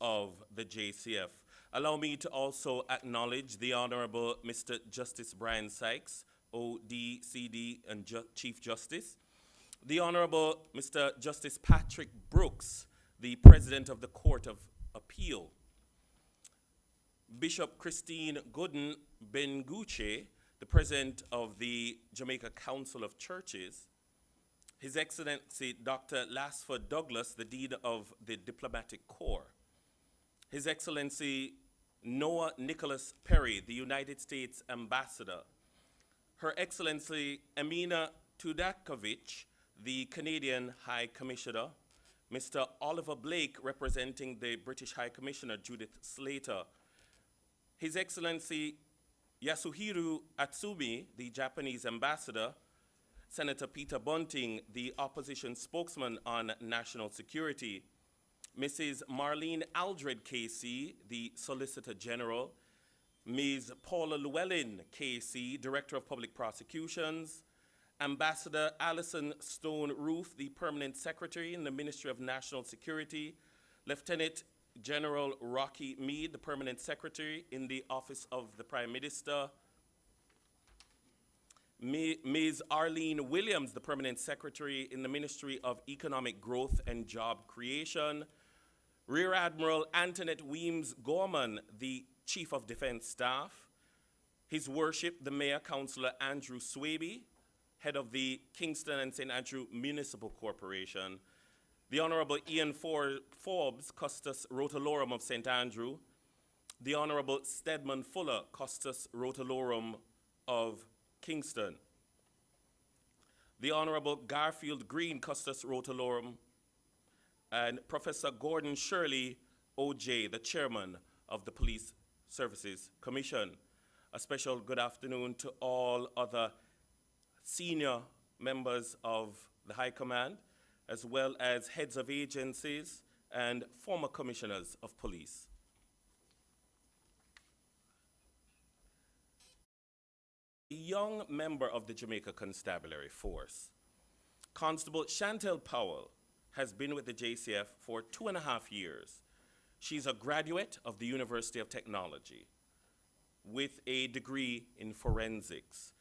of the JCF. Allow me to also acknowledge the Honorable Mr. Justice Brian Sykes, ODCD and Chief Justice, the Honorable Mr. Justice Patrick Brooks, the President of the Court of Appeal, Bishop Christine Gooden Benguche, the President of the Jamaica Council of Churches, His Excellency Dr. Lasford Douglas, the Dean of the Diplomatic Corps, His Excellency Noah Nicholas Perry, the United States Ambassador, Her Excellency Amina Tudakovich, the Canadian High Commissioner, Mr. Oliver Blake, representing the British High Commissioner Judith Slater, His Excellency Yasuhiro Atsumi, the Japanese Ambassador, Senator Peter Bunting, the opposition spokesman on national security, Mrs. Marlene Aldred, KC, the Solicitor General, Ms. Paula Llewellyn, KC, Director of Public Prosecutions, Ambassador Alison Stone Roof, the Permanent Secretary in the Ministry of National Security, Lieutenant General Rocky Mead, the Permanent Secretary in the Office of the Prime Minister, Ms. Arlene Williams, the Permanent Secretary in the Ministry of Economic Growth and Job Creation, Rear Admiral Antoinette Weems Gorman, the Chief of Defense Staff, His Worship, the Mayor Councillor Andrew Swaby, Head of the Kingston and St. Andrew Municipal Corporation, the Honorable Ian Forbes, Custos Rotalorum of St. Andrew, the Honorable Stedman Fuller, Custos Rotalorum of Kingston, the Honorable Garfield Green, Custos Rotalorum, and Professor Gordon Shirley, OJ, the Chairman of the Police Services Commission. A special good afternoon to all other senior members of the High Command, as well as heads of agencies and former commissioners of police. A young member of the Jamaica Constabulary Force, Constable Chantel Powell, has been with the JCF for 2.5 years. She's a graduate of the University of Technology with a degree in forensics.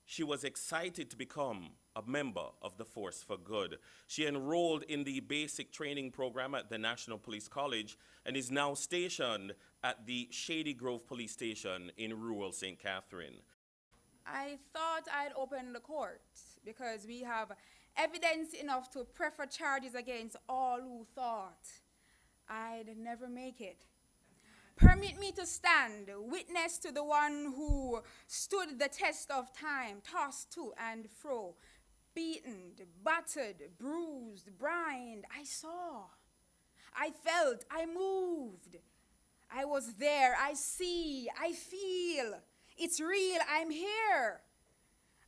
She was excited to become a member of the Force for Good. She enrolled in the basic training program at the National Police College and is now stationed at the Shady Grove Police Station in rural St. Catherine. I thought I'd open the court because we have evidence enough to prefer charges against all who thought I'd never make it. Permit me to stand, witness to the one who stood the test of time, tossed to and fro, beaten, battered, bruised, brined. I saw, I felt, I moved. I was there, I see, I feel. It's real, I'm here.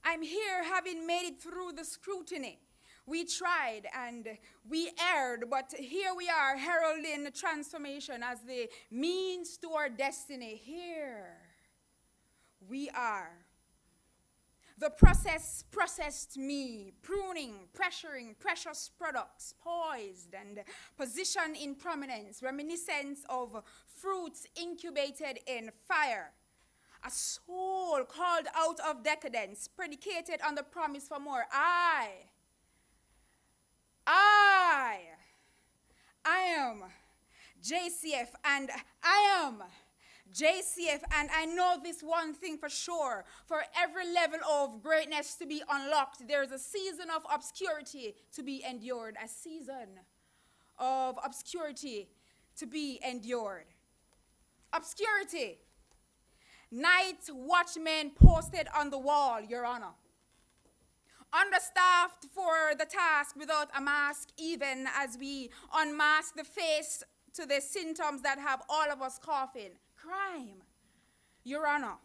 I'm here having made it through the scrutiny. We tried and we erred, but here we are heralding transformation as the means to our destiny. Here we are. The process processed me, pruning, pressuring precious products, poised and positioned in prominence, reminiscent of fruits incubated in fire. A soul called out of decadence, predicated on the promise for more. I am JCF, and I am JCF, and I know this one thing for sure. For every level of greatness to be unlocked, there's a season of obscurity to be endured. A season of obscurity to be endured. Obscurity. Night watchmen posted on the wall, Your Honor. Understaffed for the task without a mask, even as we unmask the face to the symptoms that have all of us coughing. Crime, Your Honor.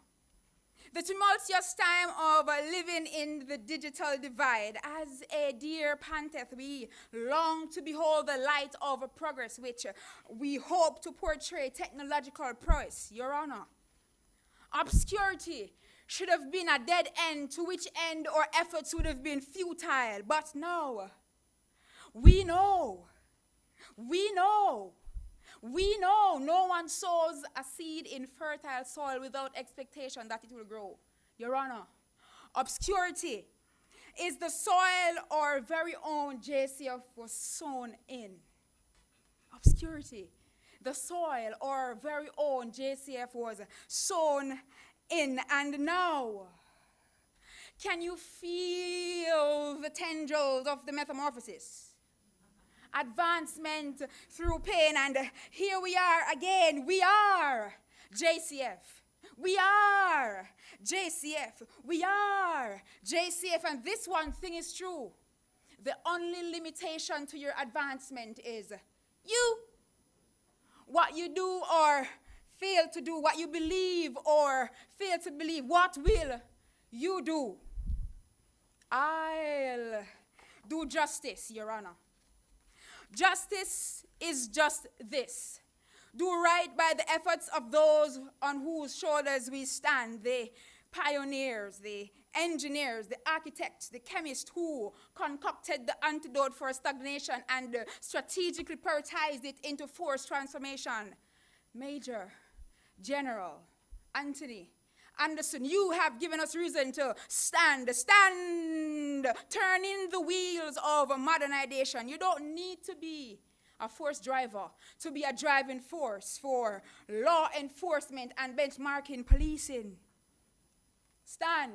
The tumultuous time of living in the digital divide. As a deer panteth, we long to behold the light of progress, which we hope to portray technological prowess, Your Honor. Obscurity should have been a dead end, to which end our efforts would have been futile. But now, we know We know no one sows a seed in fertile soil without expectation that it will grow. Your Honor, obscurity is the soil our very own JCF was sown in. Obscurity, the soil our very own JCF was sown in. And now, can you feel the tendrils of the metamorphosis? Advancement through pain, and here we are again. We are JCF. We are JCF. We are JCF. And this one thing is true. The only limitation to your advancement is you. What you do or fail to do, what you believe or fail to believe, what will you do? I'll do justice, Your Honor. Justice is just this. Do right by the efforts of those on whose shoulders we stand, the pioneers, the engineers, the architects, the chemists who concocted the antidote for stagnation and strategically prioritized it into forced transformation. Major General Anthony Anderson, you have given us reason to stand, turning the wheels of modernization. You don't need to be a force driver to be a driving force for law enforcement and benchmarking policing. Stand.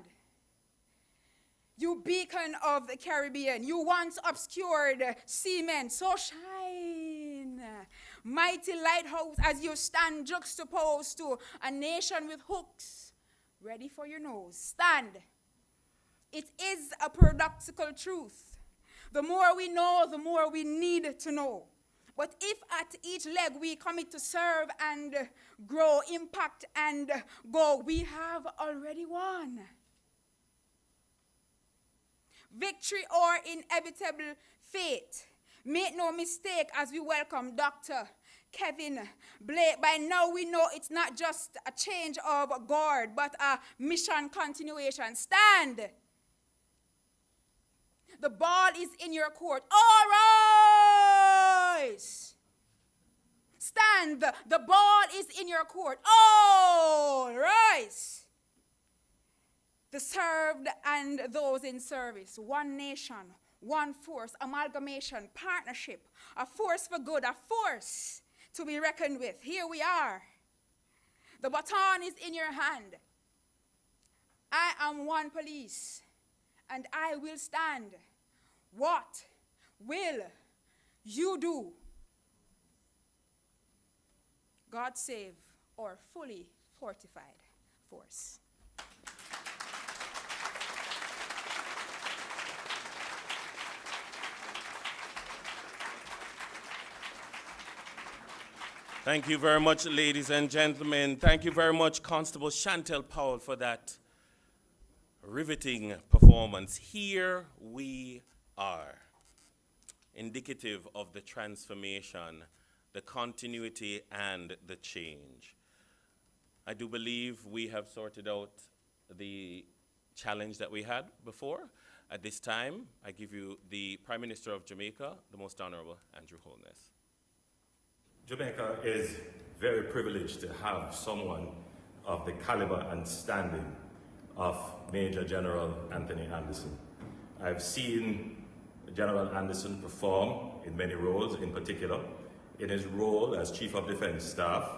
You beacon of the Caribbean, you once obscured seamen, so shine. Mighty lighthouse as you stand juxtaposed to a nation with hooks ready for your nose. Stand. It is a paradoxical truth. The more we know, the more we need to know. But if at each leg we commit to serve and grow, impact and go, we have already won. Victory or inevitable fate. Make no mistake as we welcome Dr. Kevin Blake. By now we know it's not just a change of guard, but a mission continuation. Stand. The ball is in your court. All rise. Stand. The ball is in your court. All rise. The served and those in service. One nation, one force, amalgamation, partnership, a force for good, a force to be reckoned with. Here we are. The baton is in your hand. I am one police, and I will stand. What will you do? God save our fully fortified force. Thank you very much, ladies and gentlemen. Thank you very much, Constable Chantel Powell, for that riveting performance. Here we are, indicative of the transformation, the continuity, and the change. I do believe we have sorted out the challenge that we had before. At this time, I give you the Prime Minister of Jamaica, the Most Honorable Andrew Holness. Jamaica is very privileged to have someone of the caliber and standing of Major General Anthony Anderson. I've seen General Anderson perform in many roles, in particular in his role as Chief of Defense Staff.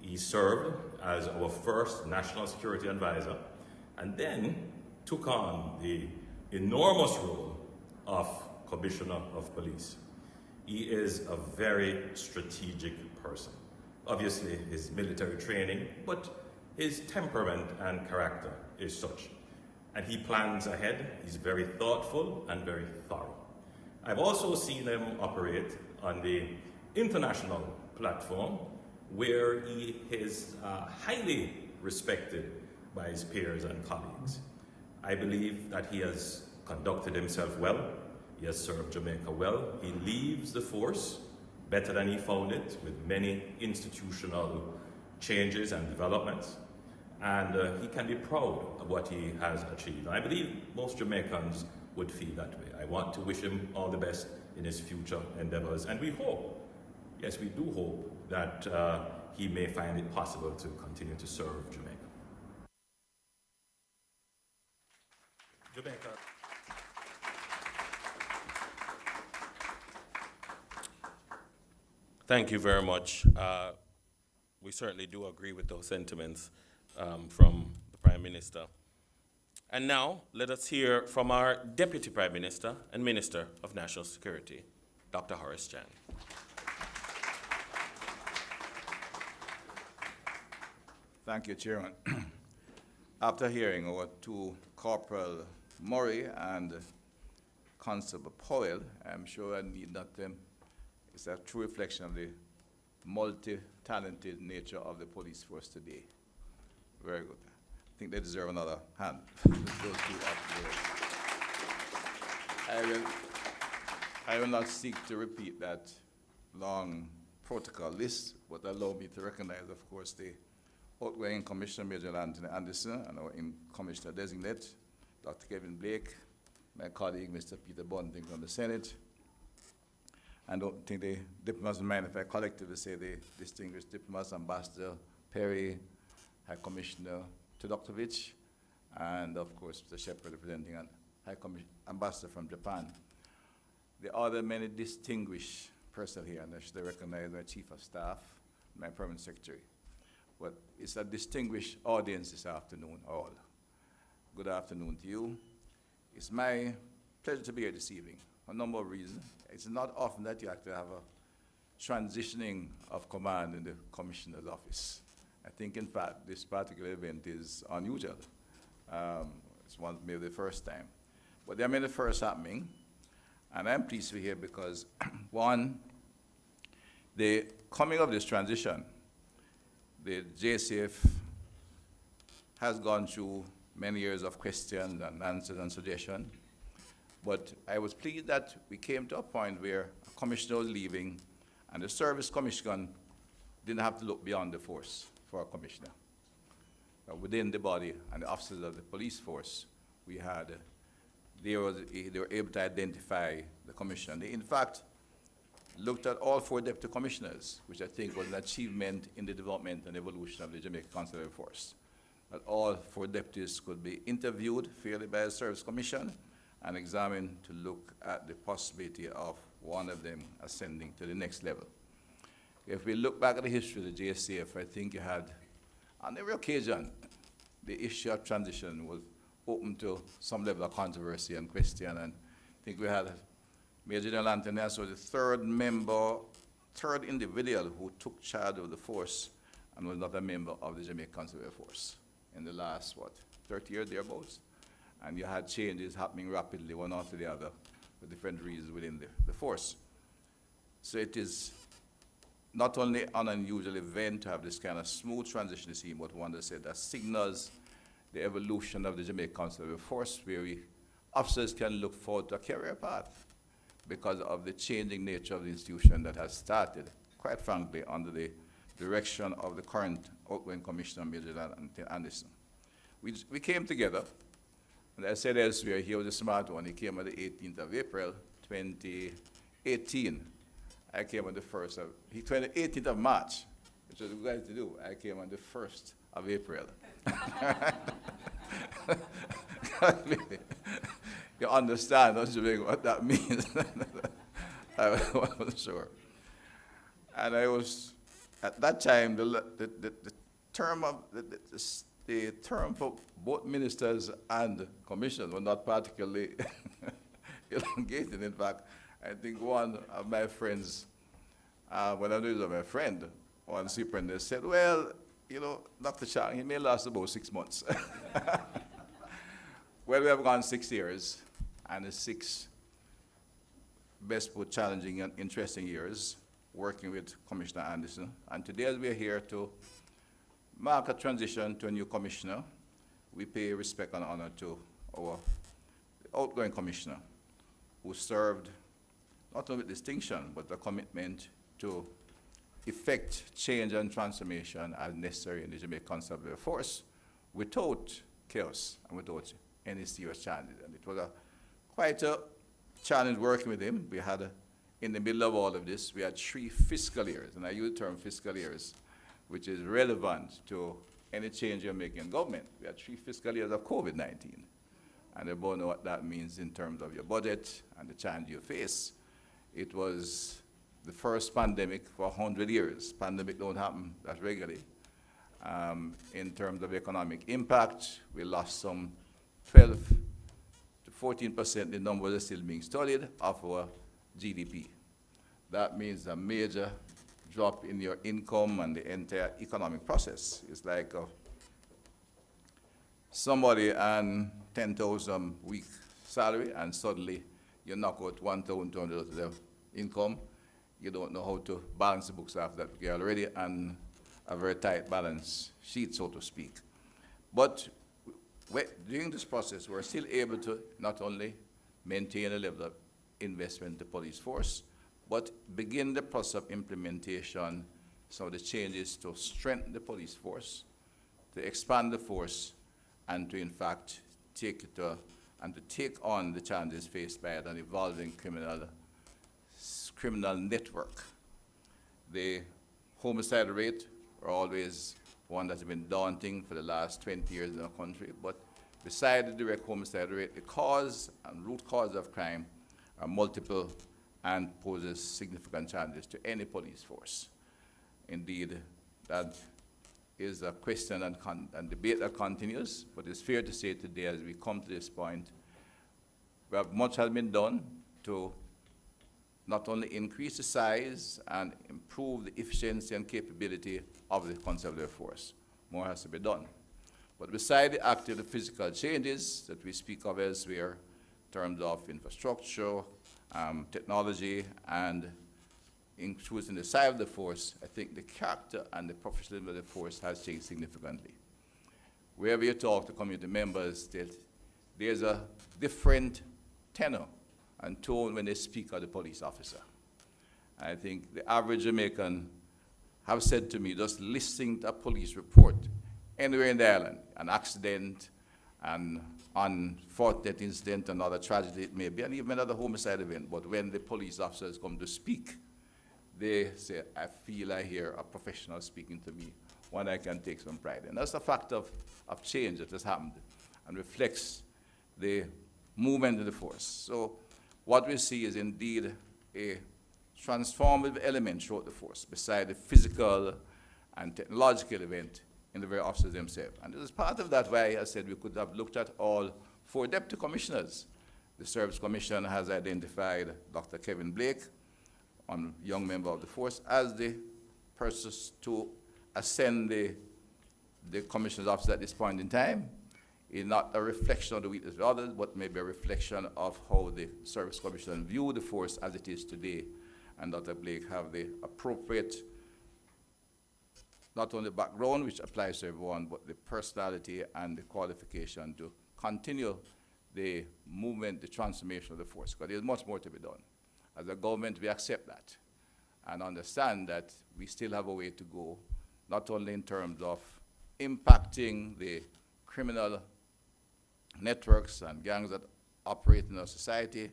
He served as our first National Security Advisor and then took on the enormous role of Commissioner of Police. He is a very strategic person. Obviously, his military training, but his temperament and character is such. And he plans ahead. He's very thoughtful and very thorough. I've also seen him operate on the international platform where he is highly respected by his peers and colleagues. I believe that he has conducted himself well. He has served Jamaica well. He leaves the force better than he found it, with many institutional changes and developments. And he can be proud of what he has achieved. I believe most Jamaicans would feel that way. I want to wish him all the best in his future endeavors. And we hope yes, we do hope that he may find it possible to continue to serve Jamaica. Jamaica. Thank you very much. We certainly do agree with those sentiments from the Prime Minister. And now, let us hear from our Deputy Prime Minister and Minister of National Security, Dr. Horace Chan. Thank you, Chairman. After hearing our two Corporal Murray and Constable Powell, I'm sure I need not it's a true reflection of the multi-talented nature of the police force today. Very good. I think they deserve another hand. Those two I will not seek to repeat that long protocol list, but allow me to recognize, of course, the outgoing Commissioner Major Anthony Anderson and our Commissioner Designate, Dr. Kevin Blake, my colleague, Mr. Peter Bunting from the Senate. I don't think the diplomats mind if I collectively say the distinguished diplomats, Ambassador Perry, High Commissioner Tudoktovich, and of course, Mr. Shepherd representing High Ambassador from Japan. The other many distinguished personnel here, and I should recognize my Chief of Staff, my Permanent Secretary. But it's a distinguished audience this afternoon, all. Good afternoon to you. It's my pleasure to be here this evening for a number of reasons. It's not often that you actually have a transitioning of command in the Commissioner's office. I think, in fact, this particular event is unusual. It's maybe the first time. But there are many firsts happening, and I'm pleased to be here because, one, the coming of this transition, the JCF has gone through many years of questions and answers and suggestions. But I was pleased that we came to a point where a commissioner was leaving, and the service commission didn't have to look beyond the force for a commissioner. Within the body and the officers of the police force, they were able to identify the commissioner. They, in fact, looked at all 4 deputy commissioners, which I think was an achievement in the development and evolution of the Jamaica Constabulary Force. That all 4 deputies could be interviewed fairly by the service commission and examined to look at the possibility of one of them ascending to the next level. If we look back at the history of the JCF, I think you had, on every occasion, the issue of transition was open to some level of controversy and question. And I think we had Major General Anthony was the third individual who took charge of the force and was not a member of the Jamaica Constabulary Force in the last, 30 years thereabouts. And you had changes happening rapidly, one after the other, for different reasons within the force. So it is not only an unusual event to have this kind of smooth transition scheme, but one that said that signals the evolution of the Jamaica Constabulary Force, where officers can look forward to a career path because of the changing nature of the institution that has started, quite frankly, under the direction of the current outgoing Commissioner, Major Anthony Anderson. We came together. And I said elsewhere, he was a smart one. He came on the 18th of April, 2018. I came on the 18th of March, which was good to do. I came on the 1st of April. You understand, don't you, what that means? I wasn't sure. And I was, at that time, the term for both ministers and commissioners were not particularly elongated. In fact, I think one of my friends, when I knew my friend, one superintendent said, well, Dr. Chang, he may last about 6 months. Well, we have gone 6 years, and the 6 best put challenging and interesting years working with Commissioner Anderson. And today, as we are here to mark a transition to a new commissioner, we pay respect and honor to our outgoing commissioner, who served not only with distinction, but a commitment to effect change and transformation as necessary in the Jamaica Constabulary Force without chaos and without any serious challenges. And it was quite a challenge working with him. We had in the middle of all of this, we had 3 fiscal years, and I use the term fiscal years, which is relevant to any change you're making in government. We had 3 fiscal years of COVID-19. And you both know what that means in terms of your budget and the challenge you face. It was the first pandemic for 100 years. Pandemic don't happen that regularly. In terms of economic impact, we lost some 12 to 14%, the numbers are still being studied, of our GDP. That means a major drop in your income and the entire economic process. It's like somebody on 10,000 week salary, and suddenly you knock out 1,200 of their income. You don't know how to balance the books after that. You're already on a very tight balance sheet, so to speak. But during this process, we're still able to not only maintain a level of investment in the police force, but begin the process of implementation, some of the changes to strengthen the police force, to expand the force, and to in fact take it and to take on the challenges faced by an evolving criminal network. The homicide rate are always one that's been daunting for the last 20 years in our country, but beside the direct homicide rate, the cause and root cause of crime are multiple and poses significant challenges to any police force. Indeed, that is a question and debate that continues, but it's fair to say today, as we come to this point, much has been done to not only increase the size and improve the efficiency and capability of the constabulary force. More has to be done. But beside the active and physical changes that we speak of elsewhere, in terms of infrastructure, technology, and increasing the size of the force, I think the character and the professionalism of the force has changed significantly. Wherever you talk to community members, there's a different tenor and tone when they speak of the police officer. I think the average Jamaican have said to me, just listening to a police report anywhere in the island, an accident, an unfortunate incident, another tragedy it may be, and even another homicide event, but when the police officers come to speak, they say, I hear a professional speaking to me, one I can take some pride in. That's a fact of change that has happened and reflects the movement of the force. So what we see is indeed a transformative element throughout the force, beside the physical and technological event in the very officers themselves. And this is part of that why I said we could have looked at all 4 deputy commissioners. The Service Commission has identified Dr. Kevin Blake, a young member of the force, as the person to ascend the commissioner's office at this point in time. It's not a reflection of the weakness of others, but maybe a reflection of how the Service Commission view the force as it is today. And Dr. Blake have the appropriate, not only background, which applies to everyone, but the personality and the qualification to continue the movement, the transformation of the force, because there's much more to be done. As a government, we accept that and understand that we still have a way to go, not only in terms of impacting the criminal networks and gangs that operate in our society,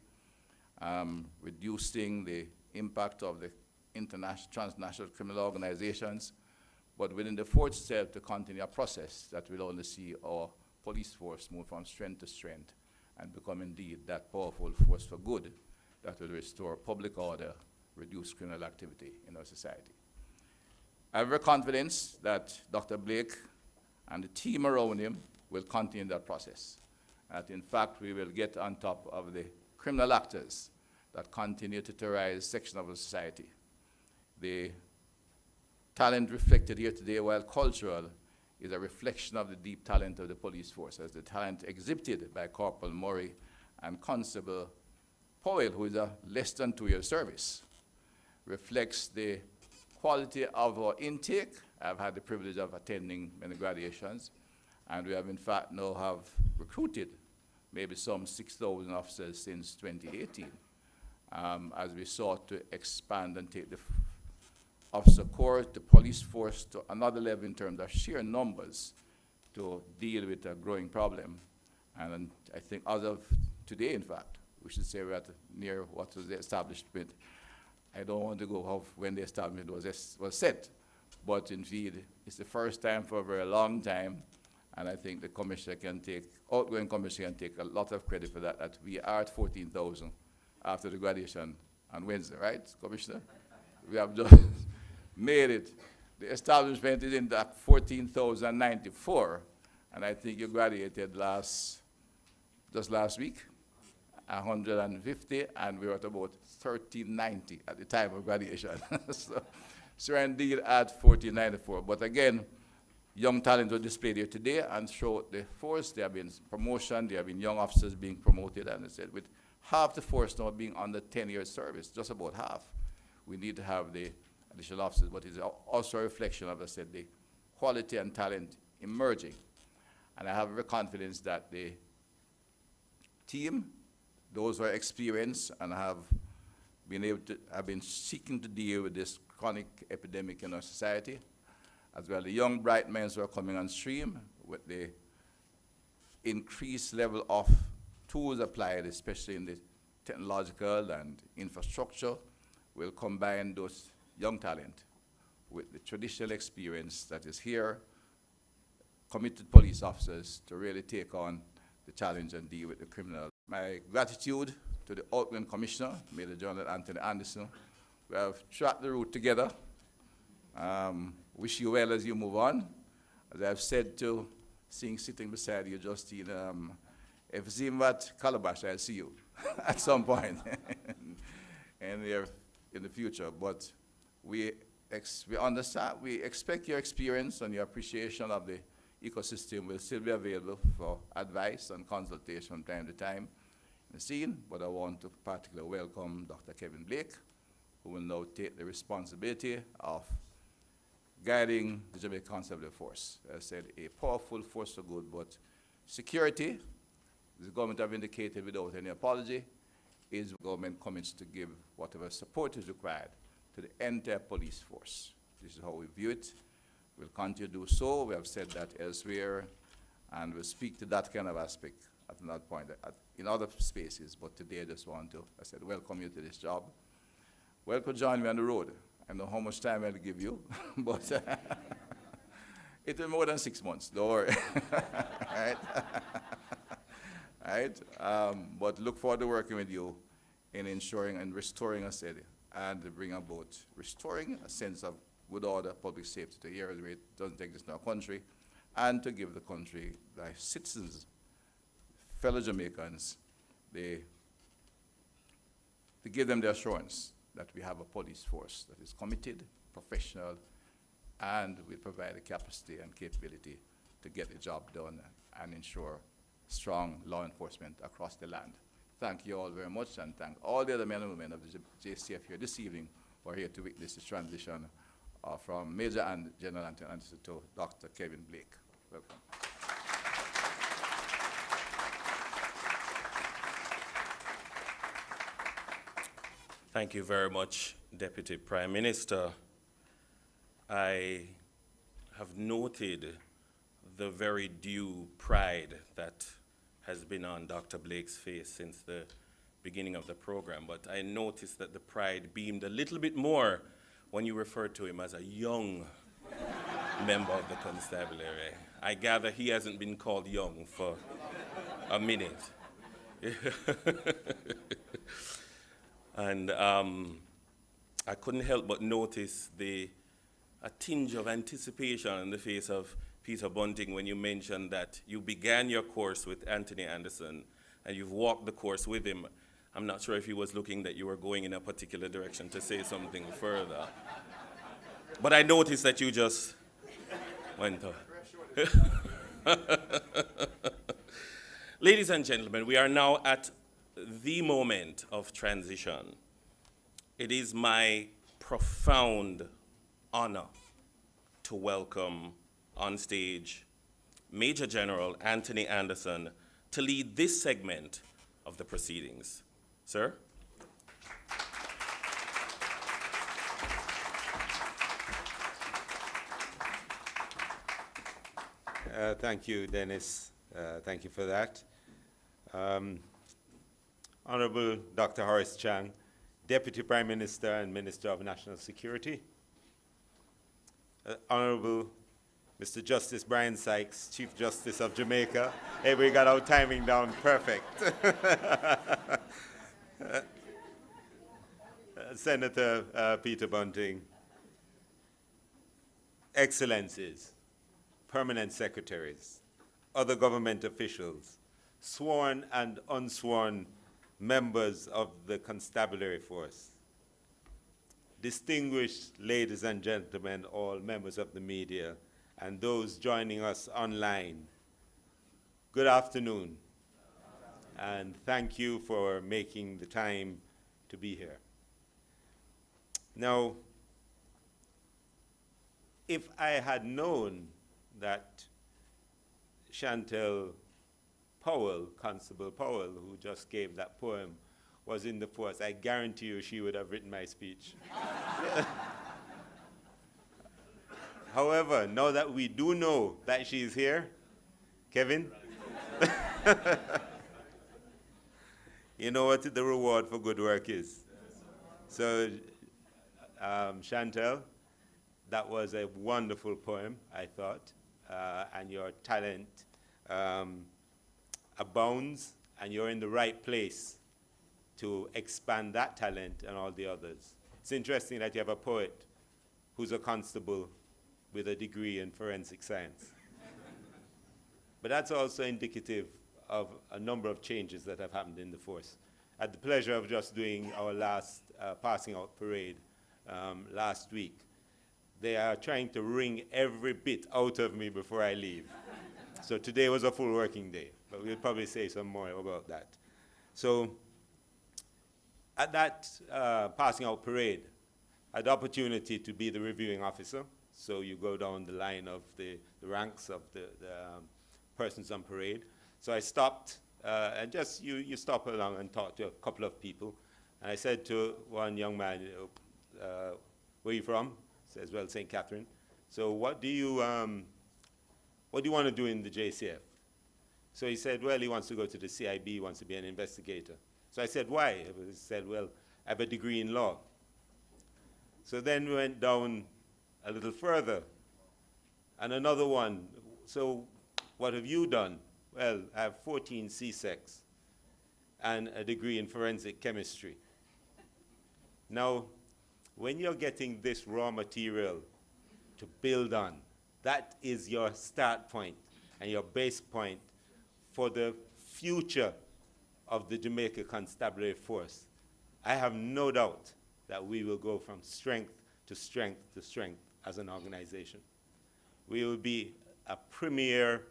reducing the impact of the transnational criminal organizations, but within the force itself to continue a process that will only see our police force move from strength to strength and become indeed that powerful force for good that will restore public order, reduce criminal activity in our society. I have every confidence that Dr. Blake and the team around him will continue that process. That in fact we will get on top of the criminal actors that continue to terrorize sections of the society. The talent reflected here today, while cultural, is a reflection of the deep talent of the police force, as the talent exhibited by Corporal Murray and Constable Powell, who is a less than 2-year service, reflects the quality of our intake. I've had the privilege of attending many graduations, and we have in fact now have recruited maybe some 6,000 officers since 2018, as we sought to expand and take the officer corps, the police force to another level in terms of sheer numbers to deal with a growing problem. And I think as of today, in fact, we should say we're at near what was the establishment I don't want to go off when the establishment was set, but indeed, it's the first time for a very long time, and I think the commissioner can take, outgoing commissioner can take a lot of credit for that, that we are at 14,000 after the graduation on Wednesday, right, Commissioner? We have just made it. The establishment is in that 14,094, and I think you graduated just last week, 150, and we were at about 1,390 at the time of graduation. so we're indeed at 1,494. But again, young talent were displayed here today, and throughout the force, there have been promotion, there have been young officers being promoted, and I said, with half the force now being under 10-year service, just about half, we need to have the additional officers, but it's also a reflection of, I said, the quality and talent emerging. And I have every confidence that the team, those who are experienced and have been seeking to deal with this chronic epidemic in our society, as well the young bright minds who are coming on stream with the increased level of tools applied, especially in the technological and infrastructure, will combine those young talent with the traditional experience that is here, committed police officers to really take on the challenge and deal with the criminal. My gratitude to the outgoing commissioner, Major General Anthony Anderson. We have tracked the route together. Wish you well as you move on. As I've said to, sitting beside you, Justine, if you see that calabash, I'll see you at some point in the future. But we understand, we expect your experience and your appreciation of the ecosystem will still be available for advice and consultation from time to time in the scene. But I want to particularly welcome Dr. Kevin Blake, who will now take the responsibility of guiding the Jamaica Constabulary Force. As I said, a powerful force for good, but security, the government have indicated without any apology, is the government commits to give whatever support is required to the entire police force. This is how we view it. We'll continue to do so. We have said that elsewhere, and we'll speak to that kind of aspect at another point in other spaces. But today I just want to, I said, welcome you to this job. Welcome to join me on the road. I know how much time I'll give you, but it will be more than 6 months, don't worry. Right? Right? But look forward to working with you in ensuring and restoring, I said, and bring about restoring a sense of good order, public safety to areas where it doesn't exist in our country, and to give the country, the citizens, fellow Jamaicans, to give them the assurance that we have a police force that is committed, professional, and will provide the capacity and capability to get the job done and ensure strong law enforcement across the land. Thank you all very much, and thank all the other men and women of the JCF here this evening who are here to witness the transition from Major and General Anthony Anderson to Dr. Kevin Blake. Welcome. Thank you very much, Deputy Prime Minister. I have noted the very due pride that has been on Dr. Blake's face since the beginning of the program, but I noticed that the pride beamed a little bit more when you referred to him as a young member of the Constabulary. I gather he hasn't been called young for a minute. And I couldn't help but notice a tinge of anticipation on the face of Peter Bunting when you mentioned that you began your course with Anthony Anderson and you've walked the course with him. I'm not sure if he was looking that you were going in a particular direction to say something further. But I noticed that you just went on. Ladies and gentlemen, we are now at the moment of transition. It is my profound honor to welcome on stage Major General Anthony Anderson to lead this segment of the proceedings. Sir? Thank you, Dennis. Thank you for that. Honorable Dr. Horace Chang, Deputy Prime Minister and Minister of National Security, Honorable Mr. Justice Brian Sykes, Chief Justice of Jamaica. Hey, we got our timing down perfect. Senator Peter Bunting, Excellencies, Permanent Secretaries, other government officials, sworn and unsworn members of the Constabulary Force, distinguished ladies and gentlemen, all members of the media, and those joining us online, good afternoon, and thank you for making the time to be here. Now, if I had known that Chantel Powell, Constable Powell, who just gave that poem, was in the force, I guarantee you she would have written my speech. However, now that we do know that she's here, Kevin, you know what the reward for good work is. So, Chantel, that was a wonderful poem, I thought, and your talent abounds, and you're in the right place to expand that talent and all the others. It's interesting that you have a poet who's a constable with a degree in forensic science. But that's also indicative of a number of changes that have happened in the force. I had the pleasure of just doing our last passing out parade last week. They are trying to wring every bit out of me before I leave. So today was a full working day, but we'll probably say some more about that. So at that passing out parade, I had the opportunity to be the reviewing officer. So you go down the line of the ranks of the persons on parade. So I stopped, and just you stop along and talk to a couple of people. And I said to one young man, where are you from? He says, well, St. Catherine. So what do you want to do in the JCF? So he said, well, he wants to go to the CIB, he wants to be an investigator. So I said, why? He said, well, I have a degree in law. So then we went down a little further, and another one. So what have you done? Well, I have 14 CSECs and a degree in forensic chemistry. Now, when you're getting this raw material to build on, that is your start point and your base point for the future of the Jamaica Constabulary Force. I have no doubt that we will go from strength to strength to strength as an organization. We will be a premier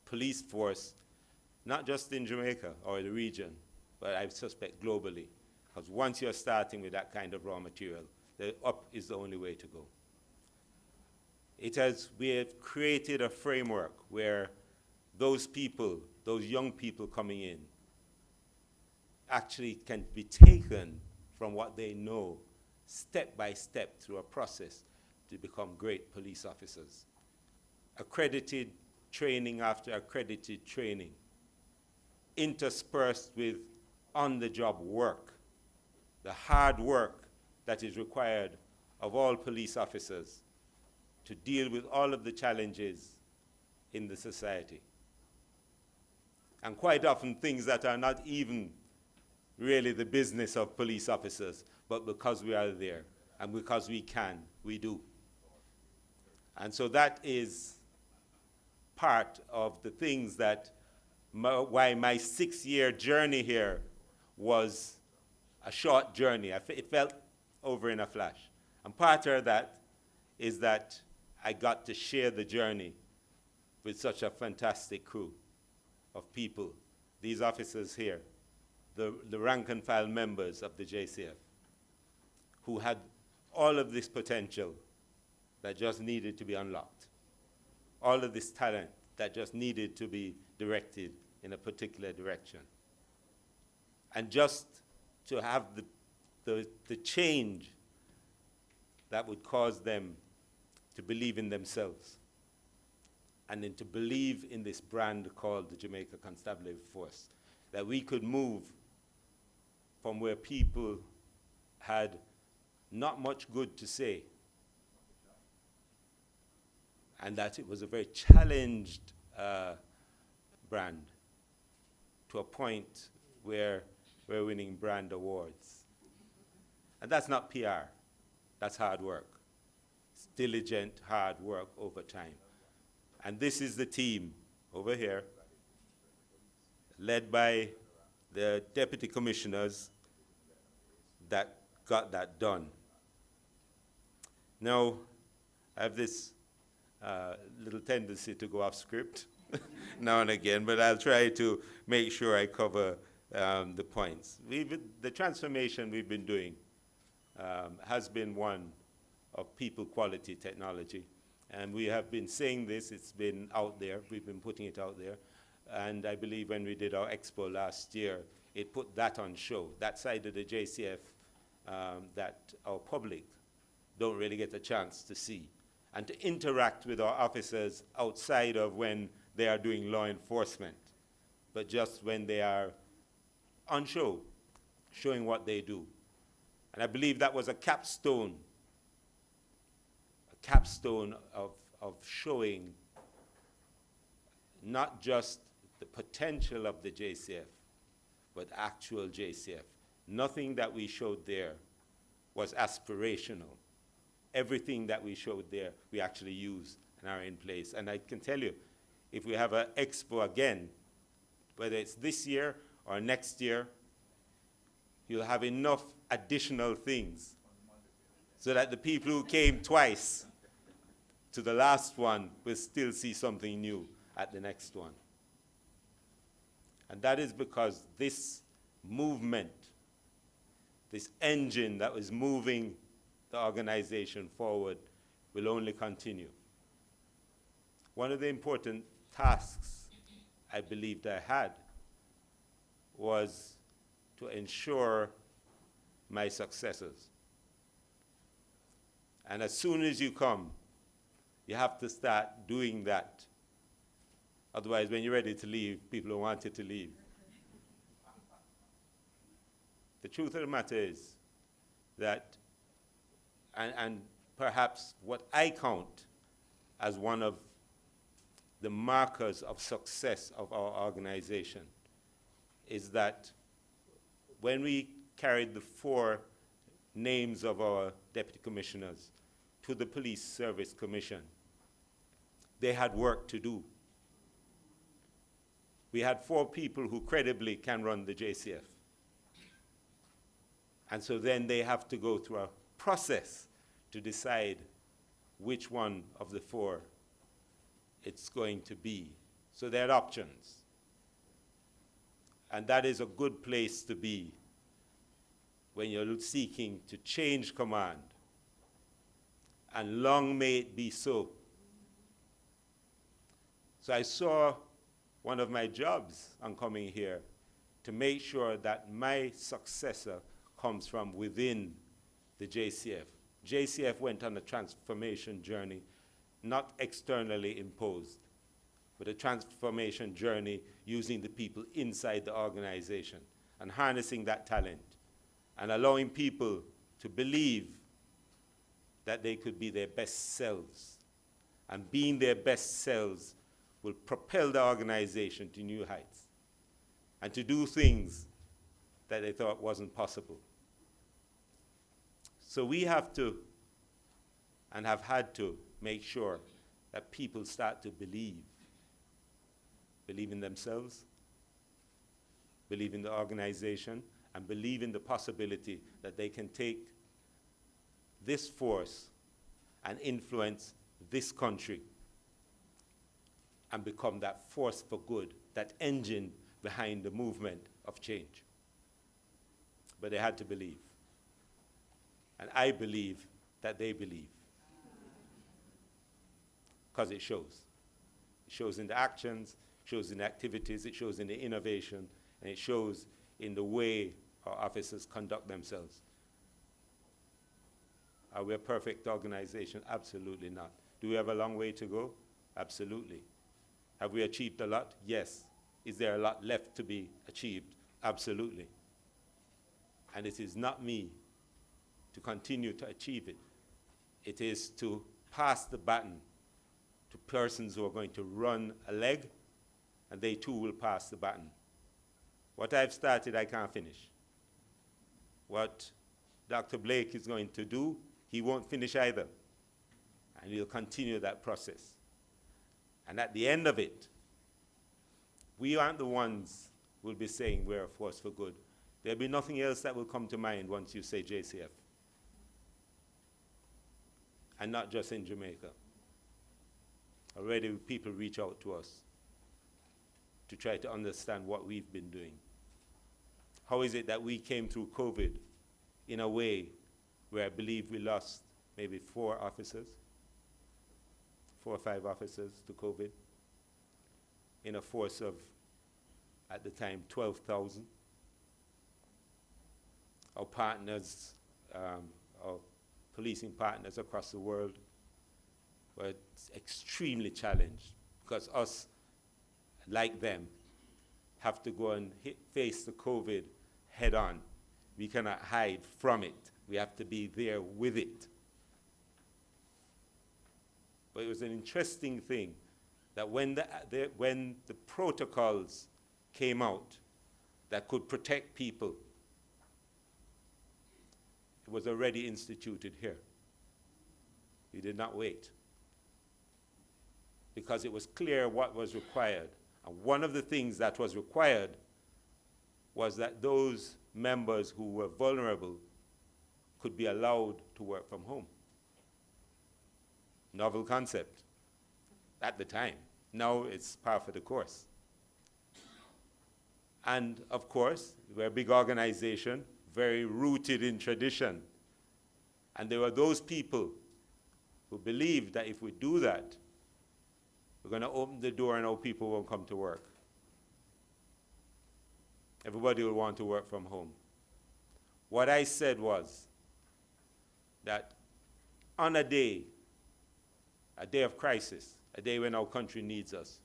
police force, not just in Jamaica or the region, but I suspect globally. Because once you're starting with that kind of raw material, the up is the only way to go. We have created a framework where those people, those young people coming in, actually can be taken from what they know step by step through a process to become great police officers. Accredited training after accredited training, interspersed with on-the-job work, the hard work that is required of all police officers to deal with all of the challenges in the society. And quite often things that are not even really the business of police officers, but because we are there and because we can, we do. And so that is part of the things that why my 6-year journey here was a short journey. It felt over in a flash. And part of that is that I got to share the journey with such a fantastic crew of people, these officers here, the rank and file members of the JCF, who had all of this potential that just needed to be unlocked, all of this talent that just needed to be directed in a particular direction. And just to have the change that would cause them to believe in themselves and then to believe in this brand called the Jamaica Constabulary Force, that we could move from where people had not much good to say, and that it was a very challenged brand to a point where we're winning brand awards. And that's not PR, that's hard work. It's diligent, hard work over time. And this is the team over here, led by the deputy commissioners, that got that done. Now, I have this little tendency to go off script now and again, but I'll try to make sure I cover the points. The transformation we've been doing has been one of people quality technology. And we have been saying this, it's been out there, we've been putting it out there. And I believe when we did our expo last year, it put that on show, that side of the JCF that our public don't really get a chance to see, and to interact with our officers outside of when they are doing law enforcement, but just when they are on show, showing what they do. And I believe that was a capstone of showing not just the potential of the JCF, but actual JCF. Nothing that we showed there was aspirational. Everything that we showed there, we actually use and are in place. And I can tell you, if we have an expo again, whether it's this year or next year, you'll have enough additional things so that the people who came twice to the last one will still see something new at the next one. And that is because this movement, this engine that was moving the organization forward, will only continue. One of the important tasks I believed I had was to ensure my successors. And as soon as you come, you have to start doing that. Otherwise, when you're ready to leave, people don't want you to leave. The truth of the matter is that, and perhaps what I count as one of the markers of success of our organization, is that when we carried the 4 names of our deputy commissioners to the Police Service Commission, they had work to do. We had 4 people who credibly can run the JCF. And so then they have to go through a process to decide which one of the 4 it's going to be. So they had options. And that is a good place to be when you're seeking to change command. And long may it be so. So I saw one of my jobs on coming here to make sure that my successor comes from within the JCF. JCF went on a transformation journey, not externally imposed, but a transformation journey using the people inside the organization and harnessing that talent and allowing people to believe that they could be their best selves. And being their best selves will propel the organization to new heights and to do things that they thought wasn't possible. So we have to, and have had to, make sure that people start to believe in themselves, believe in the organization, and believe in the possibility that they can take this force and influence this country and become that force for good, that engine behind the movement of change. But they had to believe. And I believe that they believe. Because it shows. It shows in the actions, it shows in the activities, it shows in the innovation, and it shows in the way our officers conduct themselves. Are we a perfect organization? Absolutely not. Do we have a long way to go? Absolutely. Have we achieved a lot? Yes. Is there a lot left to be achieved? Absolutely. And it is not me to continue to achieve it. It is to pass the baton to persons who are going to run a leg, and they too will pass the baton. What I've started, I can't finish. What Dr. Blake is going to do, he won't finish either. And he'll continue that process. And at the end of it, we aren't the ones who will be saying we're a force for good. There'll be nothing else that will come to mind once you say JCF. And not just in Jamaica. Already people reach out to us to try to understand what we've been doing. How is it that we came through COVID in a way where I believe we lost maybe 4 or 5 officers to COVID, in a force of, at the time, 12,000. Our partners, our policing partners across the world were extremely challenged because us, like them, have to go and face the COVID head on. We cannot hide from it. We have to be there with it. But it was an interesting thing that when the protocols came out that could protect people, it was already instituted here. We did not wait, because it was clear what was required. And one of the things that was required was that those members who were vulnerable could be allowed to work from home. Novel concept at the time. Now it's par for the course. And of course, we're a big organization, very rooted in tradition. And there were those people who believed that if we do that, we're going to open the door and our people won't come to work. Everybody will want to work from home. What I said was that on a day of crisis, a day when our country needs us,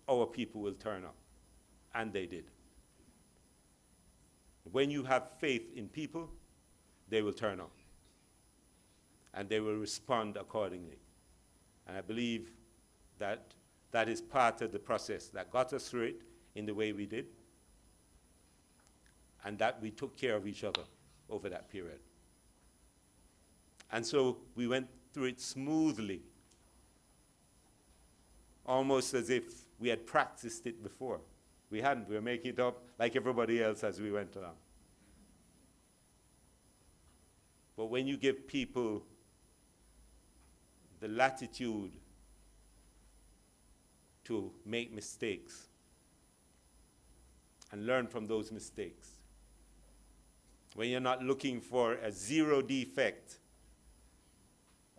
our people will turn up. And they did. When you have faith in people, they will turn up. And they will respond accordingly. And I believe that that is part of the process that got us through it in the way we did, and that we took care of each other over that period. And so we went through it smoothly, almost as if we had practiced it before. We hadn't. We were making it up like everybody else as we went along. But when you give people the latitude to make mistakes and learn from those mistakes, when you're not looking for a zero defect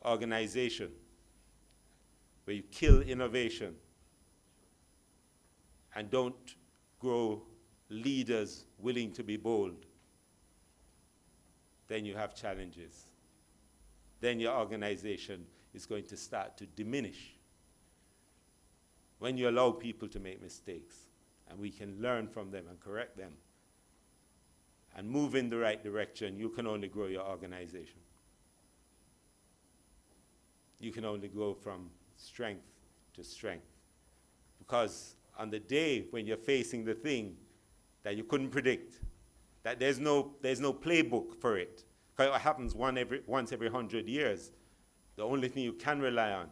organization where you kill innovation and don't grow leaders willing to be bold, then you have challenges. Then your organization is going to start to diminish. When you allow people to make mistakes, and we can learn from them and correct them, and move in the right direction, you can only grow your organization. You can only go from strength to strength. Because on the day when you're facing the thing that you couldn't predict, that there's no playbook for it, because it happens once every 100 years, the only thing you can rely on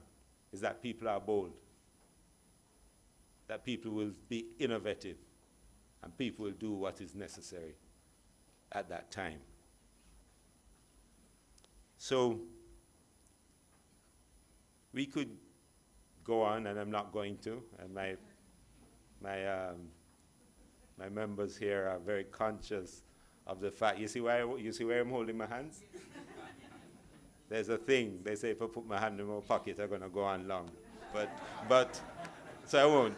is that people are bold, that people will be innovative, and people will do what is necessary at that time. So we could go on, and I'm not going to, and my members here are very conscious of the fact. You see where I'm holding my hands? There's a thing, they say if I put my hand in my pocket, I'm going to go on long. But so I won't.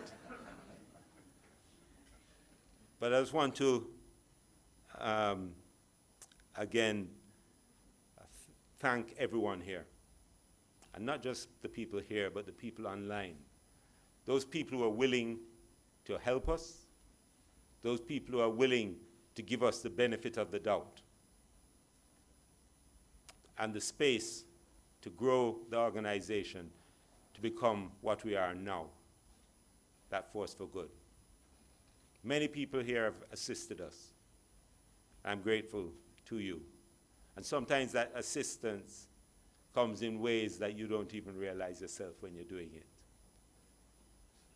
But I just want to, again, thank everyone here. And not just the people here, but the people online. Those people who are willing to help us, those people who are willing to give us the benefit of the doubt. and the space to grow the organization to become what we are now, that force for good. Many people here have assisted us. I'm grateful to you. And sometimes that assistance comes in ways that you don't even realize yourself when you're doing it.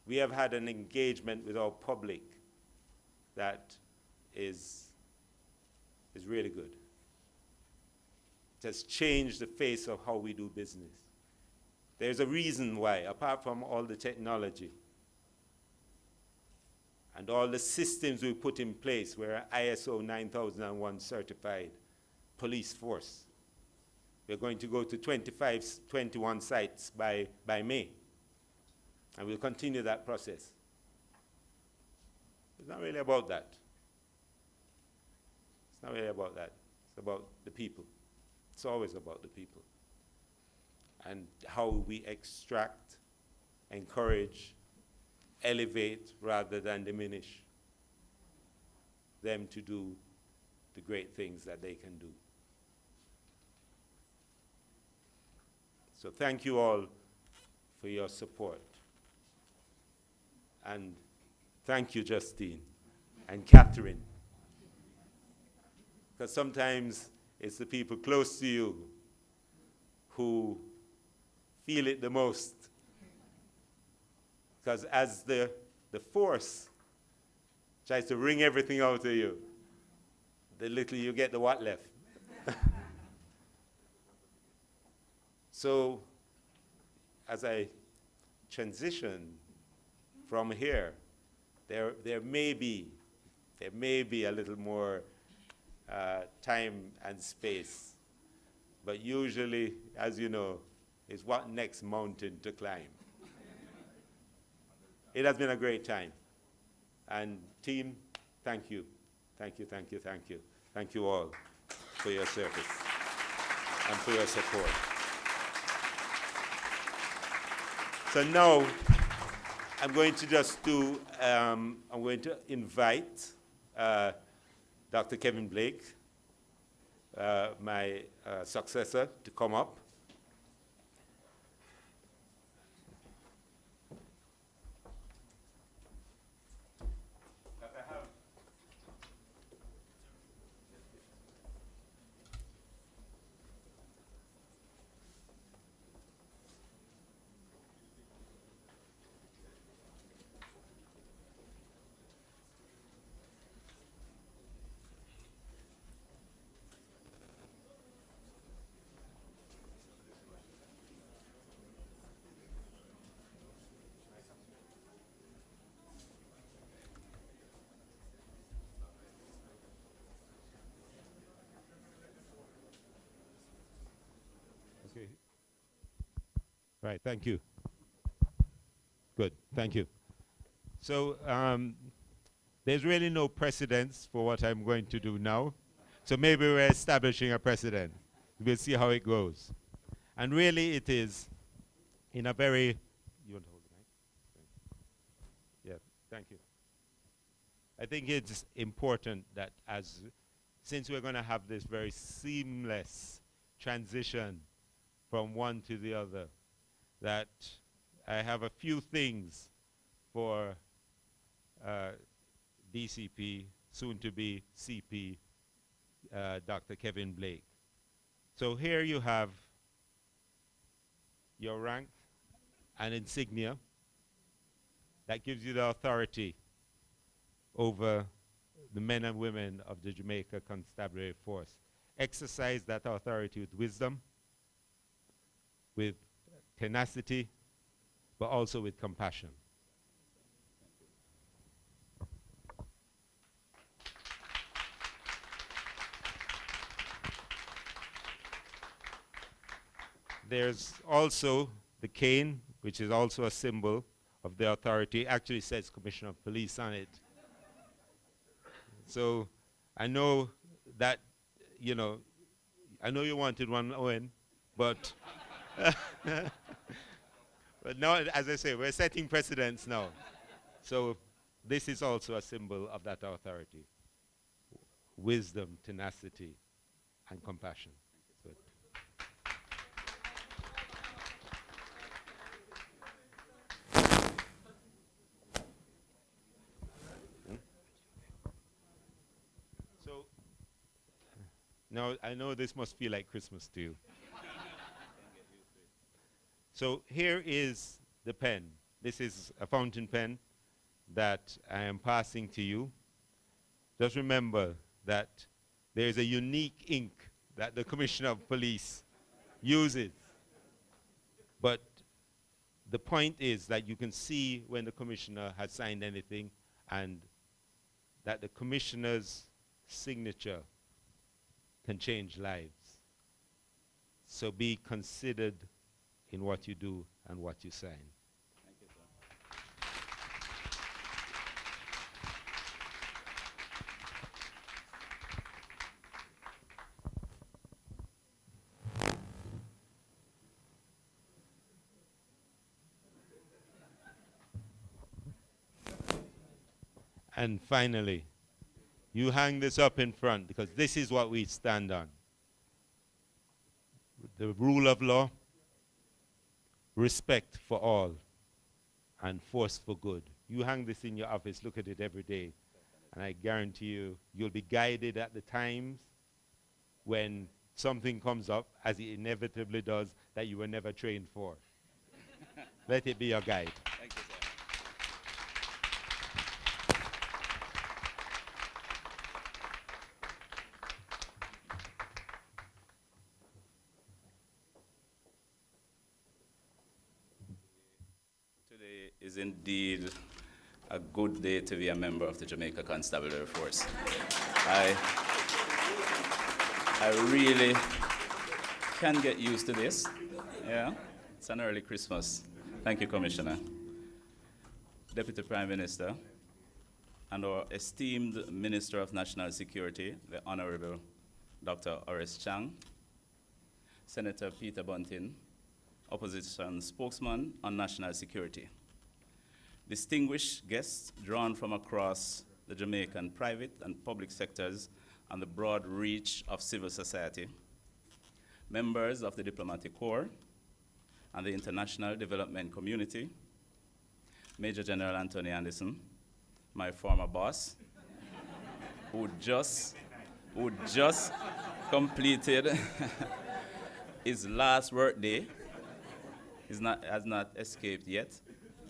We have had an engagement with our public that is really good. It has changed the face of how we do business. There's a reason why, apart from all the technology and all the systems we put in place, we're an ISO 9001 certified police force. We're going to go to 21 sites by May. And we'll continue that process. It's not really about that. It's not really about that. It's about the people. It's always about the people. And how we extract, encourage, elevate rather than diminish them to do the great things that they can do. So thank you all for your support. And thank you, Justine and Catherine. Because sometimes it's the people close to you who feel it the most. Because as the force tries to wring everything out of you, the little you get, the what left. So as I transition from here, there may be a little more time and space, but usually, as you know, is what next mountain to climb. It has been a great time. And team, thank you. Thank you, thank you, thank you. Thank you all for your service and for your support. So now, I'm going to just do, I'm going to invite Dr. Kevin Blake, my successor, to come up. Right, thank you. Good, thank you. So there's really no precedence for what I'm going to do now. So maybe we're establishing a precedent. We'll see how it goes. And really it is in a very, you want to hold the mic? Yeah, thank you. I think it's important that since we're going to have this very seamless transition from one to the other, that I have a few things for DCP, soon to be CP, Dr. Kevin Blake. So here you have your rank and insignia that gives you the authority over the men and women of the Jamaica Constabulary Force. Exercise that authority with wisdom, with tenacity, but also with compassion. There's also the cane, which is also a symbol of the authority. Actually says Commissioner of Police on it. So I know that, you know, I know you wanted one, Owen, but but now, as I say, we're setting precedents now. So this is also a symbol of that authority. Wisdom, tenacity, and compassion. Good. Now, I know this must feel like Christmas to you. So here is the pen. This is a fountain pen that I am passing to you. Just remember that there is a unique ink that the Commissioner of Police uses. But the point is that you can see when the Commissioner has signed anything, and that the Commissioner's signature can change lives. So be considered in what you do and what you sign. Thank you, sir. And finally, you hang this up in front because this is what we stand on. The rule of law, respect for all, and force for good. You hang this in your office, look at it every day, and I guarantee you, you'll be guided at the times when something comes up, as it inevitably does, that you were never trained for. Let it be your guide. Thank you, sir. Today is indeed a good day to be a member of the Jamaica Constabulary Force. I really can get used to this. Yeah, it's an early Christmas. Thank you, Commissioner. Deputy Prime Minister, and our esteemed Minister of National Security, the Honorable Dr. Horace Chang, Senator Peter Bunting, Opposition Spokesman on National Security, distinguished guests drawn from across the Jamaican private and public sectors and the broad reach of civil society, members of the diplomatic corps and the international development community, Major General Anthony Anderson, my former boss, who just completed his last work day. Has not escaped yet.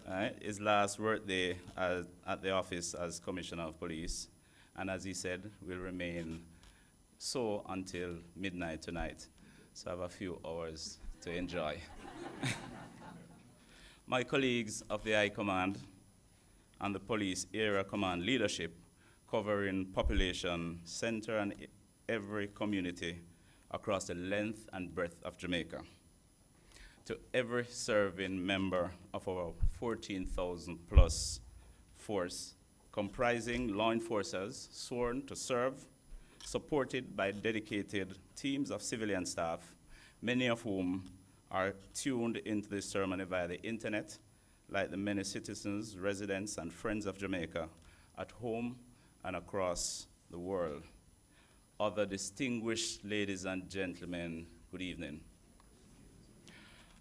Right? His last work day at the office as Commissioner of Police, and as he said, will remain so until midnight tonight. So I have a few hours to enjoy. My colleagues of the High Command and the Police Area Command leadership, covering population center and every community across the length and breadth of Jamaica. To every serving member of our 14,000 plus force, comprising law enforcers sworn to serve, supported by dedicated teams of civilian staff, many of whom are tuned into this ceremony via the internet, like the many citizens, residents, and friends of Jamaica at home and across the world. Other distinguished ladies and gentlemen, good evening.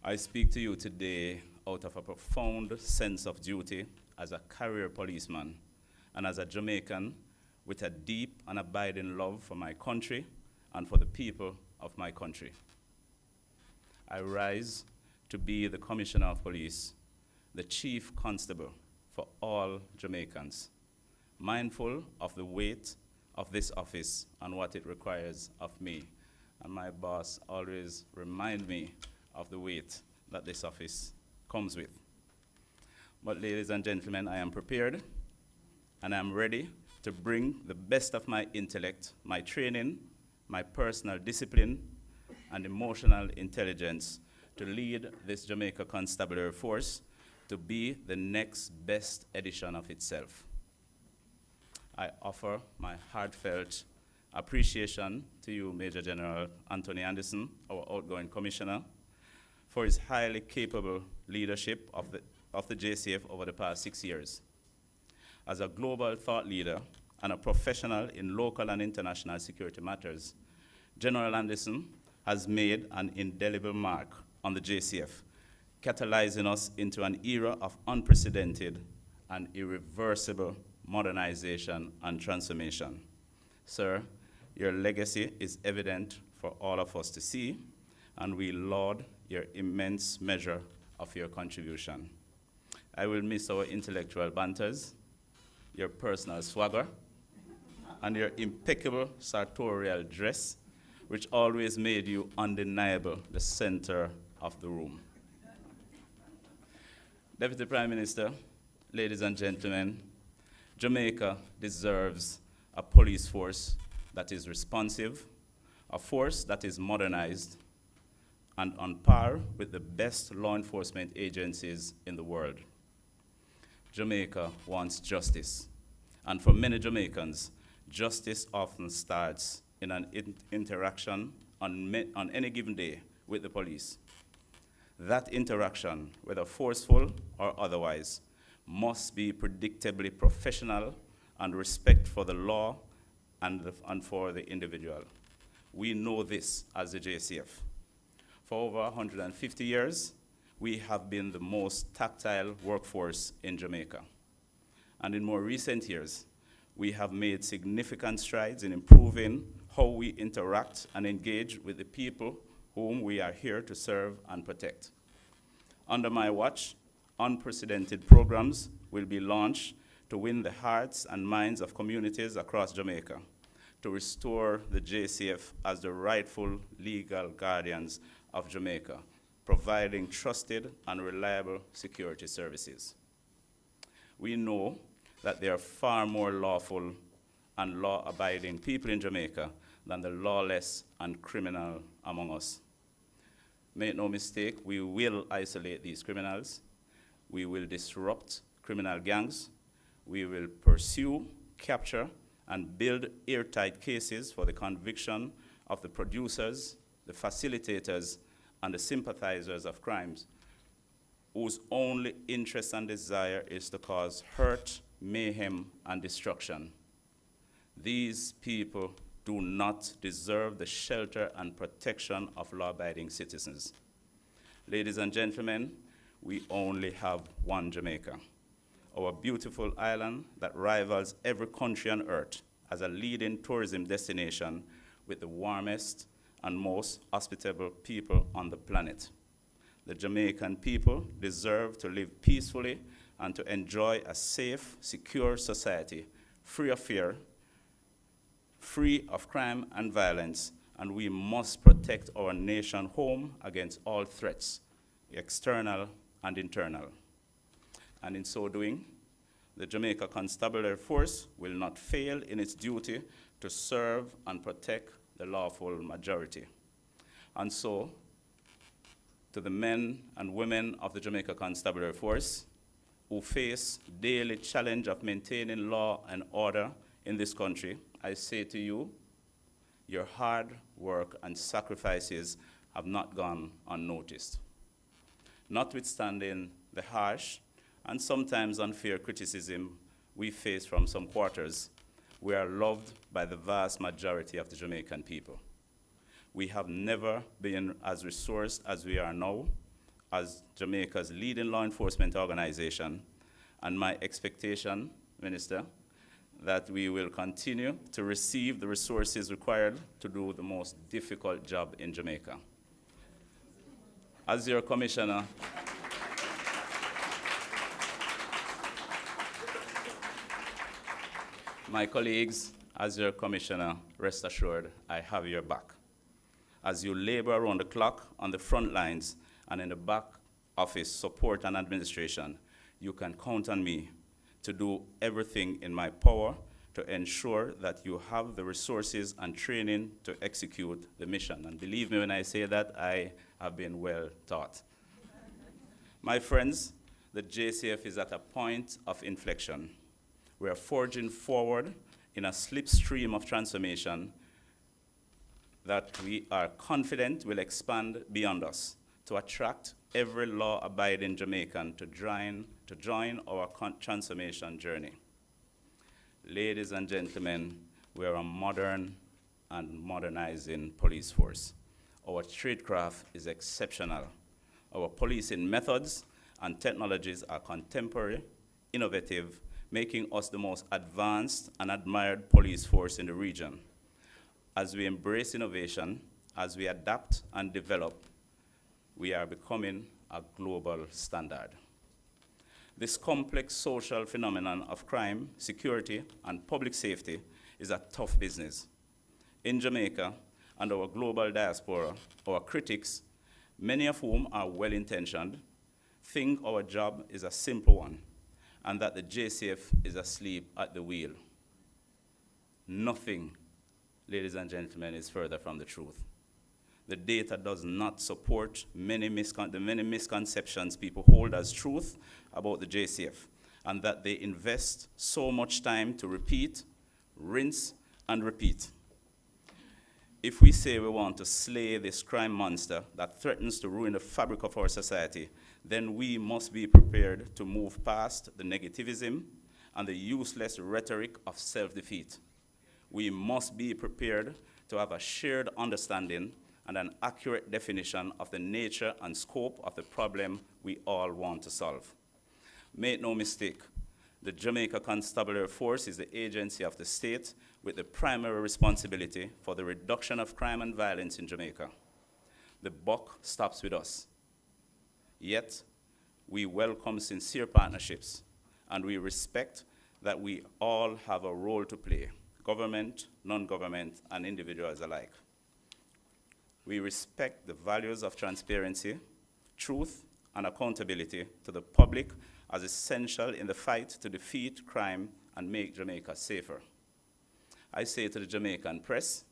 I speak to you today out of a profound sense of duty as a career policeman and as a Jamaican with a deep and abiding love for my country and for the people of my country. I rise to be the Commissioner of Police, the Chief Constable for all Jamaicans, mindful of the weight of this office and what it requires of me. And my boss always reminds me of the weight that this office comes with. But ladies and gentlemen, I am prepared and I'm ready to bring the best of my intellect, my training, my personal discipline, and emotional intelligence to lead this Jamaica Constabulary Force to be the next best edition of itself. I offer my heartfelt appreciation to you, Major General Anthony Anderson, our outgoing Commissioner, for his highly capable leadership of the JCF over the past 6 years. As a global thought leader and a professional in local and international security matters, General Anderson has made an indelible mark on the JCF, catalyzing us into an era of unprecedented and irreversible modernization and transformation. Sir, Your legacy is evident for all of us to see, and we laud your immense measure of your contribution. I will miss our intellectual banters, your personal swagger, and your impeccable sartorial dress, which always made you undeniable, the center of the room. Deputy Prime Minister, ladies and gentlemen, Jamaica deserves a police force that is responsive, a force that is modernized, and on par with the best law enforcement agencies in the world. Jamaica wants justice, and for many Jamaicans, justice often starts in an interaction on any given day with the police. That interaction, whether forceful or otherwise, must be predictably professional and respect for the law and for the individual. We know this as the JCF. For over 150 years, we have been the most tactile workforce in Jamaica. And in more recent years, we have made significant strides in improving how we interact and engage with the people whom we are here to serve and protect. Under my watch, unprecedented programs will be launched to win the hearts and minds of communities across Jamaica, to restore the JCF as the rightful legal guardians of Jamaica, providing trusted and reliable security services. We know that there are far more lawful and law-abiding people in Jamaica than the lawless and criminal among us. Make no mistake, we will isolate these criminals. We will disrupt criminal gangs. We will pursue, capture, and build airtight cases for the conviction of the producers, the facilitators, and the sympathizers of crimes, whose only interest and desire is to cause hurt, mayhem, and destruction. These people do not deserve the shelter and protection of law-abiding citizens. Ladies and gentlemen, we only have one Jamaica, our beautiful island that rivals every country on earth as a leading tourism destination with the warmest and most hospitable people on the planet. The Jamaican people deserve to live peacefully and to enjoy a safe, secure society, free of fear, free of crime and violence, and we must protect our nation home against all threats, external and internal. And in so doing, the Jamaica Constabulary Force will not fail in its duty to serve and protect the lawful majority. And so, to the men and women of the Jamaica Constabulary Force who face daily challenge of maintaining law and order in this country, I say to you, your hard work and sacrifices have not gone unnoticed. Notwithstanding the harsh and sometimes unfair criticism we face from some quarters, we are loved by the vast majority of the Jamaican people. We have never been as resourced as we are now as Jamaica's leading law enforcement organization, and my expectation, Minister, that we will continue to receive the resources required to do the most difficult job in Jamaica. As your commissioner, my colleagues, as your commissioner, rest assured, I have your back. As you labor around the clock on the front lines and in the back office support and administration, you can count on me to do everything in my power to ensure that you have the resources and training to execute the mission. And believe me when I say that, I have been well taught. My friends, the JCF is at a point of inflection. We are forging forward in a slipstream of transformation that we are confident will expand beyond us to attract every law-abiding Jamaican to join our transformation journey. Ladies and gentlemen, we are a modern and modernizing police force. Our tradecraft is exceptional. Our policing methods and technologies are contemporary, innovative, making us the most advanced and admired police force in the region. as we embrace innovation, as we adapt and develop, we are becoming a global standard. This complex social phenomenon of crime, security, and public safety is a tough business. In Jamaica and our global diaspora, our critics, many of whom are well-intentioned, think our job is a simple one, and that the JCF is asleep at the wheel. Nothing, ladies and gentlemen, is further from the truth. The data does not support the many misconceptions people hold as truth about the JCF, and that they invest so much time to repeat, rinse, and repeat. If we say we want to slay this crime monster that threatens to ruin the fabric of our society, then we must be prepared to move past the negativism and the useless rhetoric of self-defeat. We must be prepared to have a shared understanding and an accurate definition of the nature and scope of the problem we all want to solve. Make no mistake, the Jamaica Constabulary Force is the agency of the state with the primary responsibility for the reduction of crime and violence in Jamaica. The buck stops with us. Yet, we welcome sincere partnerships, and we respect that we all have a role to play, government, non-government, and individuals alike. We respect the values of transparency, truth, and accountability to the public as essential in the fight to defeat crime and make Jamaica safer. I say to the Jamaican press,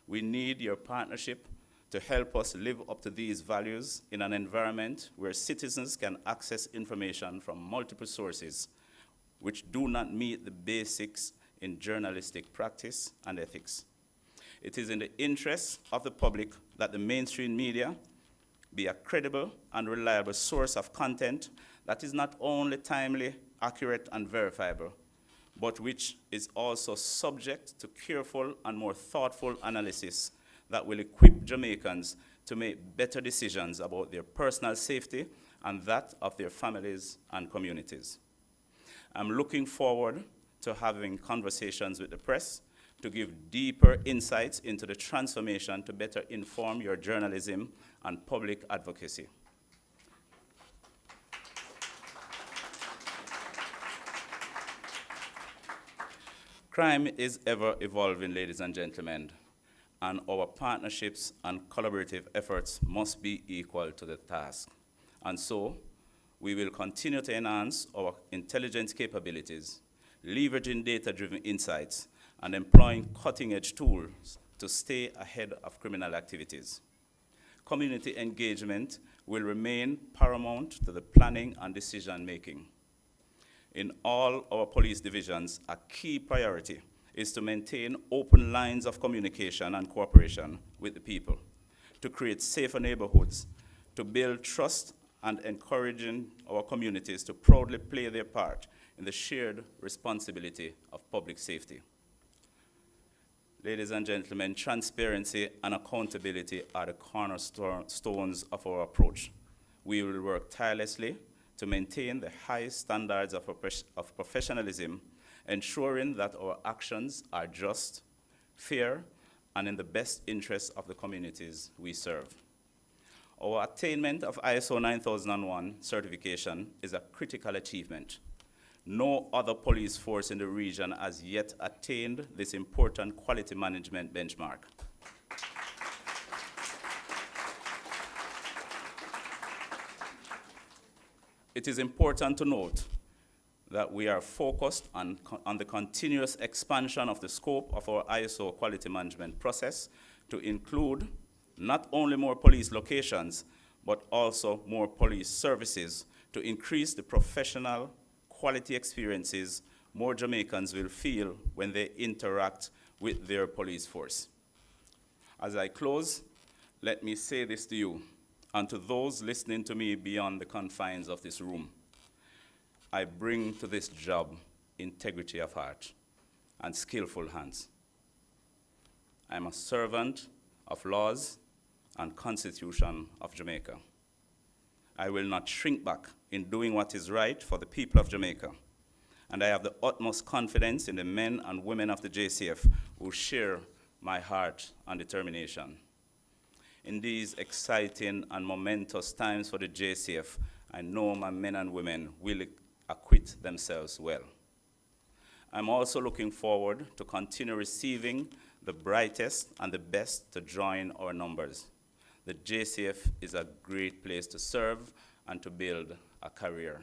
we need your partnership to help us live up to these values in an environment where citizens can access information from multiple sources which do not meet the basics in journalistic practice and ethics. It is in the interest of the public that the mainstream media be a credible and reliable source of content that is not only timely, accurate, and verifiable, but which is also subject to careful and more thoughtful analysis that will equip Jamaicans to make better decisions about their personal safety and that of their families and communities. I'm looking forward to having conversations with the press to give deeper insights into the transformation to better inform your journalism and public advocacy. Crime is ever evolving, ladies and gentlemen, and our partnerships and collaborative efforts must be equal to the task. And so, we will continue to enhance our intelligence capabilities, leveraging data-driven insights, and employing cutting-edge tools to stay ahead of criminal activities. Community engagement will remain paramount to the planning and decision-making. In all our police divisions, a key priority is to maintain open lines of communication and cooperation with the people, to create safer neighborhoods, to build trust, and encouraging our communities to proudly play their part in the shared responsibility of public safety. Ladies and gentlemen, transparency and accountability are the cornerstones of our approach. We will work tirelessly to maintain the highest standards of professionalism, ensuring that our actions are just, fair, and in the best interests of the communities we serve. Our attainment of ISO 9001 certification is a critical achievement. No other police force in the region has yet attained this important quality management benchmark. It is important to note that we are focused on the continuous expansion of the scope of our ISO quality management process to include not only more police locations, but also more police services to increase the professional quality experiences more Jamaicans will feel when they interact with their police force. As I close, let me say this to you and to those listening to me beyond the confines of this room. I bring to this job integrity of heart and skillful hands. I'm a servant of laws and Constitution of Jamaica. I will not shrink back in doing what is right for the people of Jamaica. And I have the utmost confidence in the men and women of the JCF who share my heart and determination. In these exciting and momentous times for the JCF, I know my men and women will acquit themselves well. I'm also looking forward to continue receiving the brightest and the best to join our numbers. The JCF is a great place to serve and to build a career.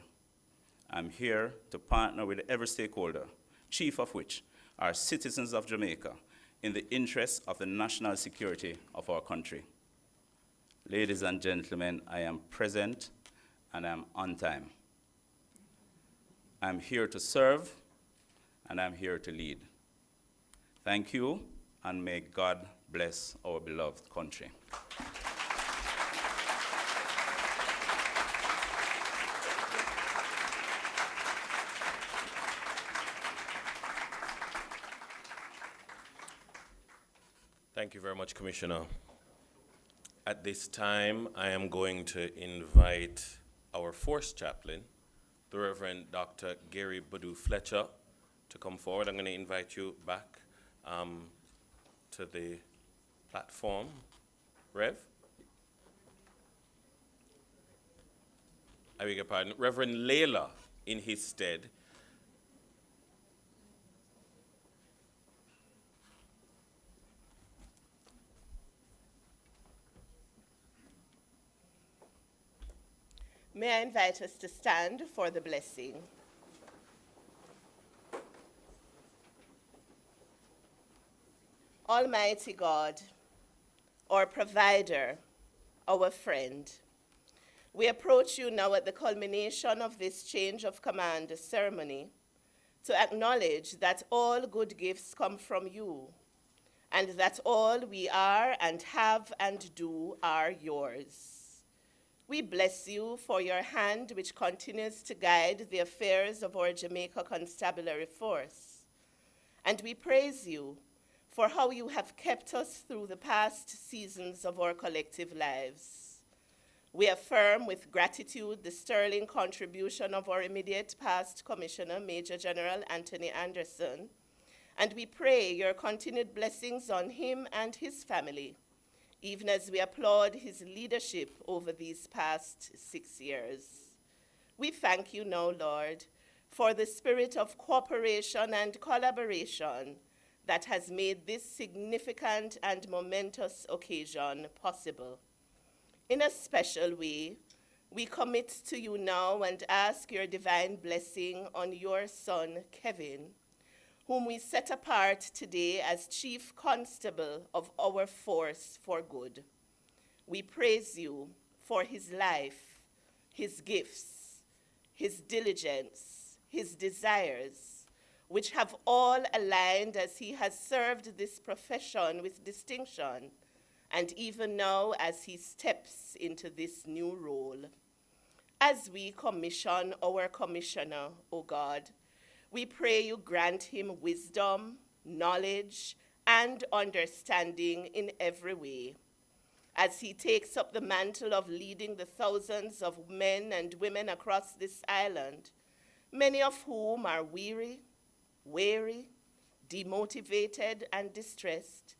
I'm here to partner with every stakeholder, chief of which are citizens of Jamaica, in the interest of the national security of our country. Ladies and gentlemen, I am present and I'm on time. I'm here to serve and I'm here to lead. Thank you, and may God bless our beloved country. Thank you very much, Commissioner. At this time, I am going to invite our Force Chaplain, the Reverend Dr. Gary Badu Fletcher, to come forward. I'm going to invite you back to the platform. Rev? I beg your pardon. Reverend Layla, in his stead. May I invite us to stand for the blessing. Almighty God, our provider, our friend, we approach you now at the culmination of this change of command ceremony to acknowledge that all good gifts come from you, and that all we are and have and do are yours. We bless you for your hand which continues to guide the affairs of our Jamaica Constabulary force. And we praise you for how you have kept us through the past seasons of our collective lives. We affirm with gratitude the sterling contribution of our immediate past Commissioner, Major General Anthony Anderson, and we pray your continued blessings on him and his family, even as we applaud his leadership over these past 6 years. We thank you now, Lord, for the spirit of cooperation and collaboration that has made this significant and momentous occasion possible. In a special way, we commit to you now and ask your divine blessing on your son, Kevin, whom we set apart today as Chief Constable of our force for good. We praise you for his life, his gifts, his diligence, his desires, which have all aligned as he has served this profession with distinction, and even now as he steps into this new role. As we commission our commissioner, O God, we pray you grant him wisdom, knowledge, and understanding in every way, as he takes up the mantle of leading the thousands of men and women across this island, many of whom are weary, demotivated, and distressed.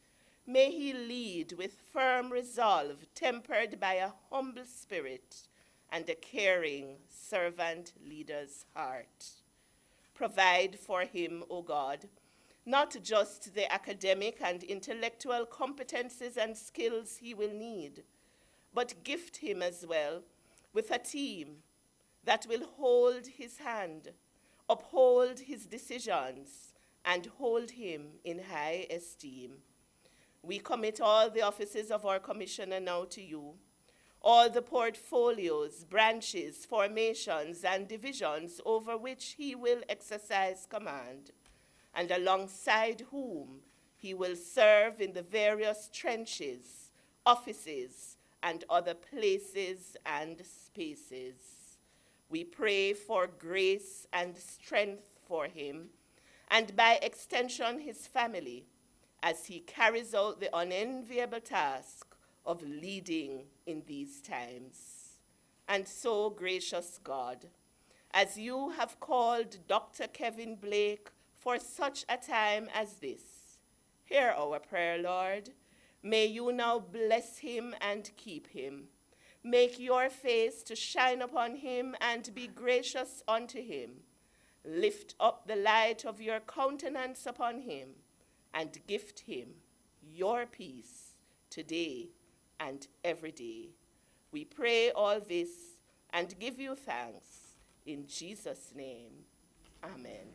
May he lead with firm resolve, tempered by a humble spirit and a caring servant leader's heart. Provide for him, O God, not just the academic and intellectual competencies and skills he will need, but gift him as well with a team that will hold his hand, uphold his decisions, and hold him in high esteem. We commit all the offices of our commissioner now to you, all the portfolios, branches, formations, and divisions over which he will exercise command, and alongside whom he will serve in the various trenches, offices, and other places and spaces. We pray for grace and strength for him, and by extension his family, as he carries out the unenviable task of leading in these times. And so, gracious God, as you have called Dr. Kevin Blake for such a time as this, Hear our prayer, Lord. May you now bless him and keep him. Make your face to shine upon him and be gracious unto him. Lift up the light of your countenance upon him and gift him your peace today and every day. We pray all this and give you thanks in Jesus' name. Amen.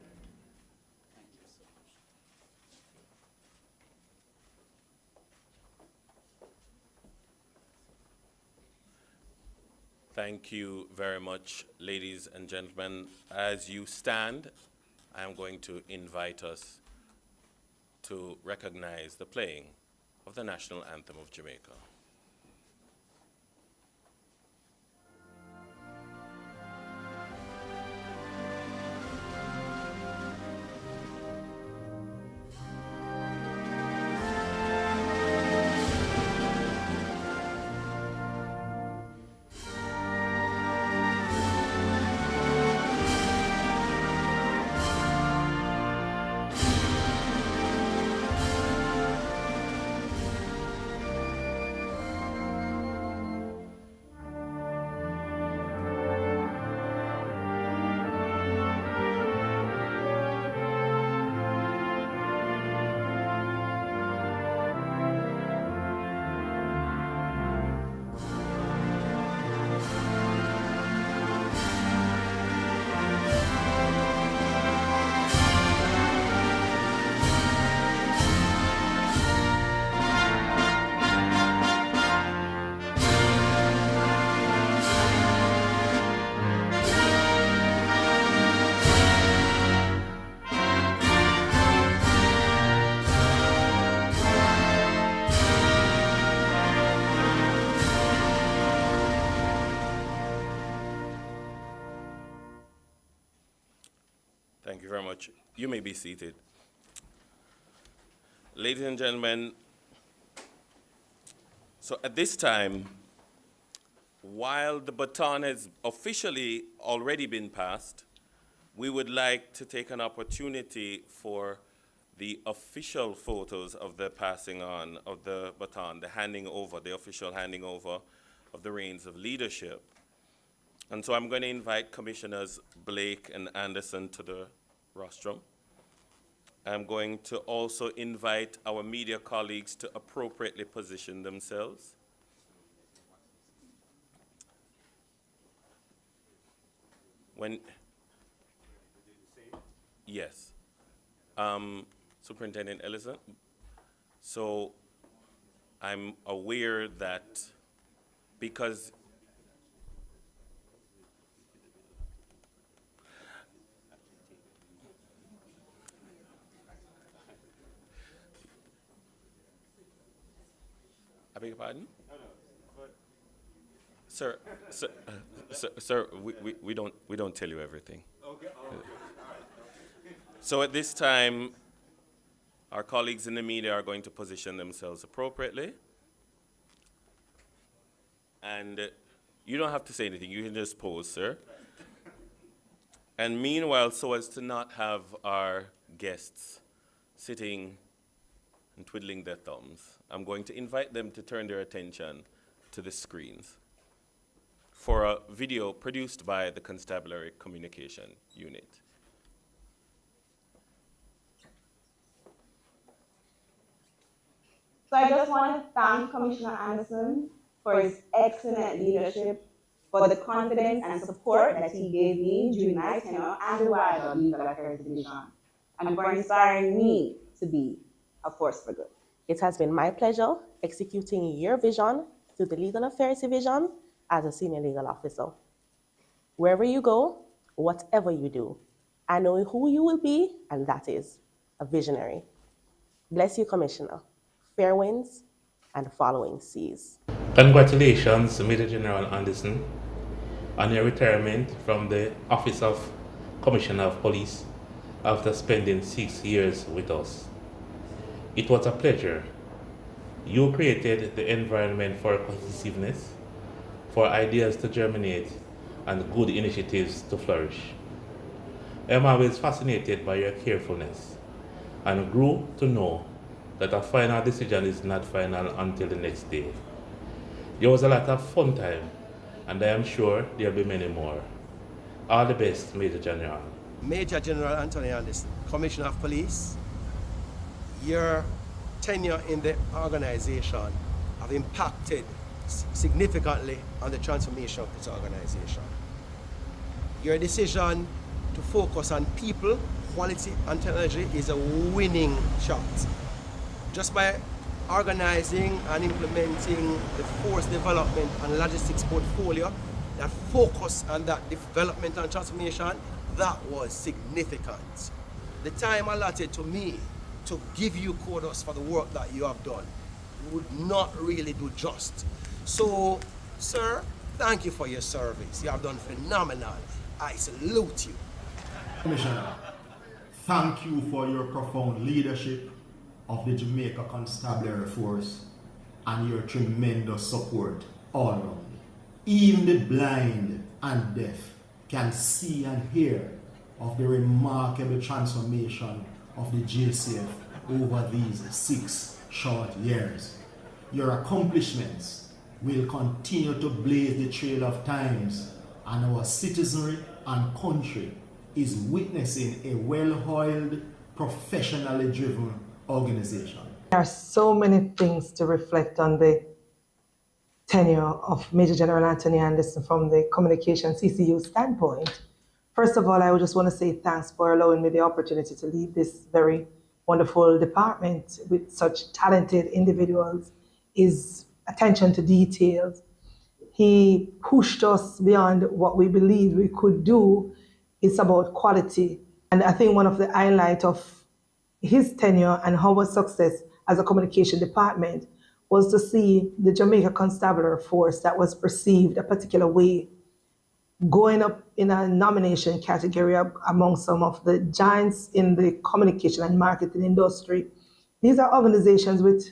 Thank you very much, ladies and gentlemen. As you stand, I am going to invite us to recognize the playing of the national anthem of Jamaica. Thank you very much. You may be seated. Ladies and gentlemen, so at this time, while the baton has officially already been passed, we would like to take an opportunity for the official photos of the passing on of the baton, the handing over, the official handing over of the reins of leadership. And so I'm going to invite Commissioners Blake and Anderson to the rostrum. I'm going to also invite our media colleagues to appropriately position themselves. Yes. Superintendent Ellison. So I'm aware that because I beg your pardon? Sir, we don't tell you everything. Okay. So at this time, our colleagues in the media are going to position themselves appropriately. And you don't have to say anything, you can just pose, sir. And meanwhile, so as to not have our guests sitting and twiddling their thumbs, I'm going to invite them to turn their attention to the screens for a video produced by the Constabulary Communication Unit. So I just want to thank Commissioner Anderson for his excellent leadership, for the confidence and support that he gave me during my tenure and the wider Legal Affairs Division, and for inspiring me to be a force for good. It has been my pleasure executing your vision through the Legal Affairs Division as a senior legal officer. Wherever you go, whatever you do, I know who you will be, and that is a visionary. Bless you, Commissioner. Fair winds and following seas. Congratulations, Major General Anderson, on your retirement from the Office of Commissioner of Police after spending 6 years with us. It was a pleasure. You created the environment for cohesiveness, for ideas to germinate, and good initiatives to flourish. I am always fascinated by your carefulness and grew to know that a final decision is not final until the next day. It was a lot of fun time, and I am sure there will be many more. All the best, Major General. Major General Anthony Anderson, Commissioner of Police, your tenure in the organization have impacted significantly on the transformation of this organization. Your decision to focus on people, quality, and technology is a winning shot. Just by organizing and implementing the force development and logistics portfolio that focus on that development and transformation, that was significant. The time allotted to me to give you kudos for the work that you have done would not really do just. So, sir, thank you for your service. You have done phenomenal. I salute you. Commissioner, thank you for your profound leadership of the Jamaica Constabulary Force and your tremendous support all around. Even the blind and deaf can see and hear of the remarkable transformation of the JCF over these 6 short years. Your accomplishments will continue to blaze the trail of times, and our citizenry and country is witnessing a well-oiled, professionally driven organization. There are so many things to reflect on the tenure of Major General Anthony Anderson from the Communication CCU standpoint. First of all, I would just want to say thanks for allowing me the opportunity to lead this very wonderful department with such talented individuals. His attention to details. He pushed us beyond what we believed we could do. It's about quality. And I think one of the highlights of his tenure and our success as a communication department was to see the Jamaica Constabulary Force that was perceived a particular way going up in a nomination category among some of the giants in the communication and marketing industry. These are organizations with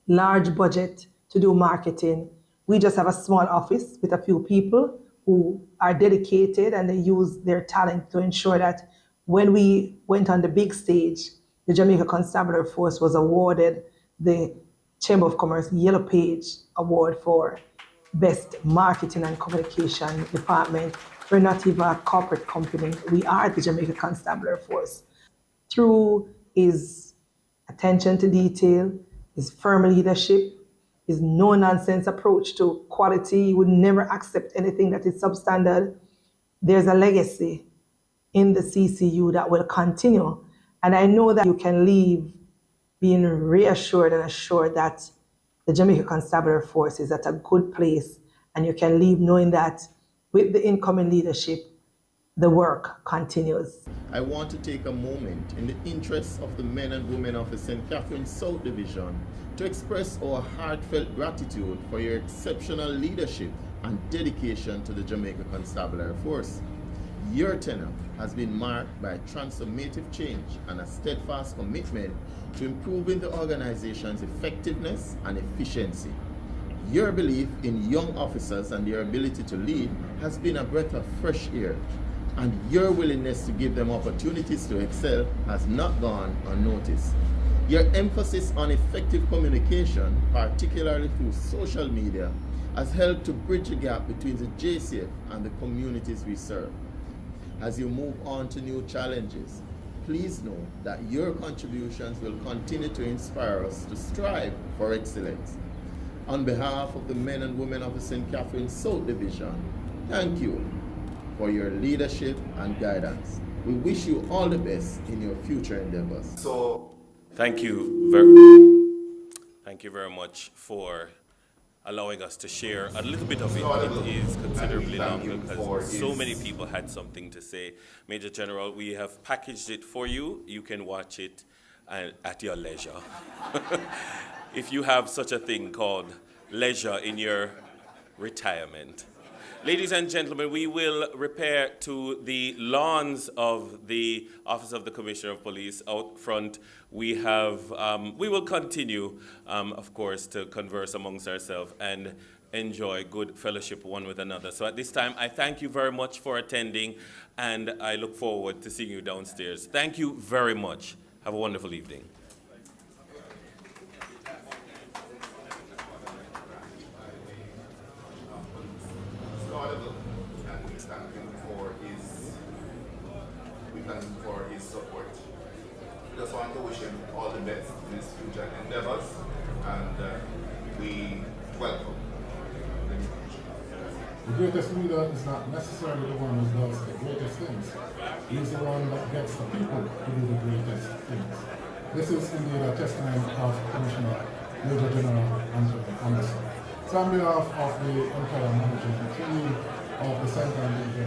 large budget to do marketing. We just have a small office with a few people who are dedicated, and they use their talent to ensure that when we went on the big stage, the Jamaica Constabulary Force was awarded the Chamber of Commerce Yellow Page Award for Best Marketing and Communication Department. We're not even a corporate company. We are the Jamaica Constabulary Force. Through his attention to detail, his firm leadership, his no-nonsense approach to quality, he would never accept anything that is substandard. There's a legacy in the CCU that will continue. And I know that you can leave being reassured and assured that the Jamaica Constabulary Force is at a good place, and you can leave knowing that with the incoming leadership, the work continues. I want to take a moment in the interest of the men and women of the St. Catharines South Division to express our heartfelt gratitude for your exceptional leadership and dedication to the Jamaica Constabulary Force. Your tenure has been marked by transformative change and a steadfast commitment to improving the organization's effectiveness and efficiency. Your belief in young officers and their ability to lead has been a breath of fresh air, and your willingness to give them opportunities to excel has not gone unnoticed. Your emphasis on effective communication, particularly through social media, has helped to bridge the gap between the JCF and the communities we serve. As you move on to new challenges, please know that your contributions will continue to inspire us to strive for excellence. On behalf of the men and women of the St. Catharines South Division, thank you for your leadership and guidance. We wish you all the best in your future endeavors. Thank you very much for allowing us to share a little bit of it. It is considerably long because so many people had something to say. Major General, we have packaged it for you. You can watch it at your leisure. If you have such a thing called leisure in your retirement. Ladies and gentlemen, we will repair to the lawns of the Office of the Commissioner of Police out front. We will continue, of course, to converse amongst ourselves and enjoy good fellowship one with another. So at this time, I thank you very much for attending, and I look forward to seeing you downstairs. Thank you very much. Have a wonderful evening. thank him for his support. We just want to wish him all the best in his future endeavors, and we welcome the new commissioner. The greatest leader is not necessarily the one who does the greatest things. He's the one that gets the people to do the greatest things. This is indeed a testament of Commissioner Major General Anthony Anderson. So on behalf of the entire management team of the Central Region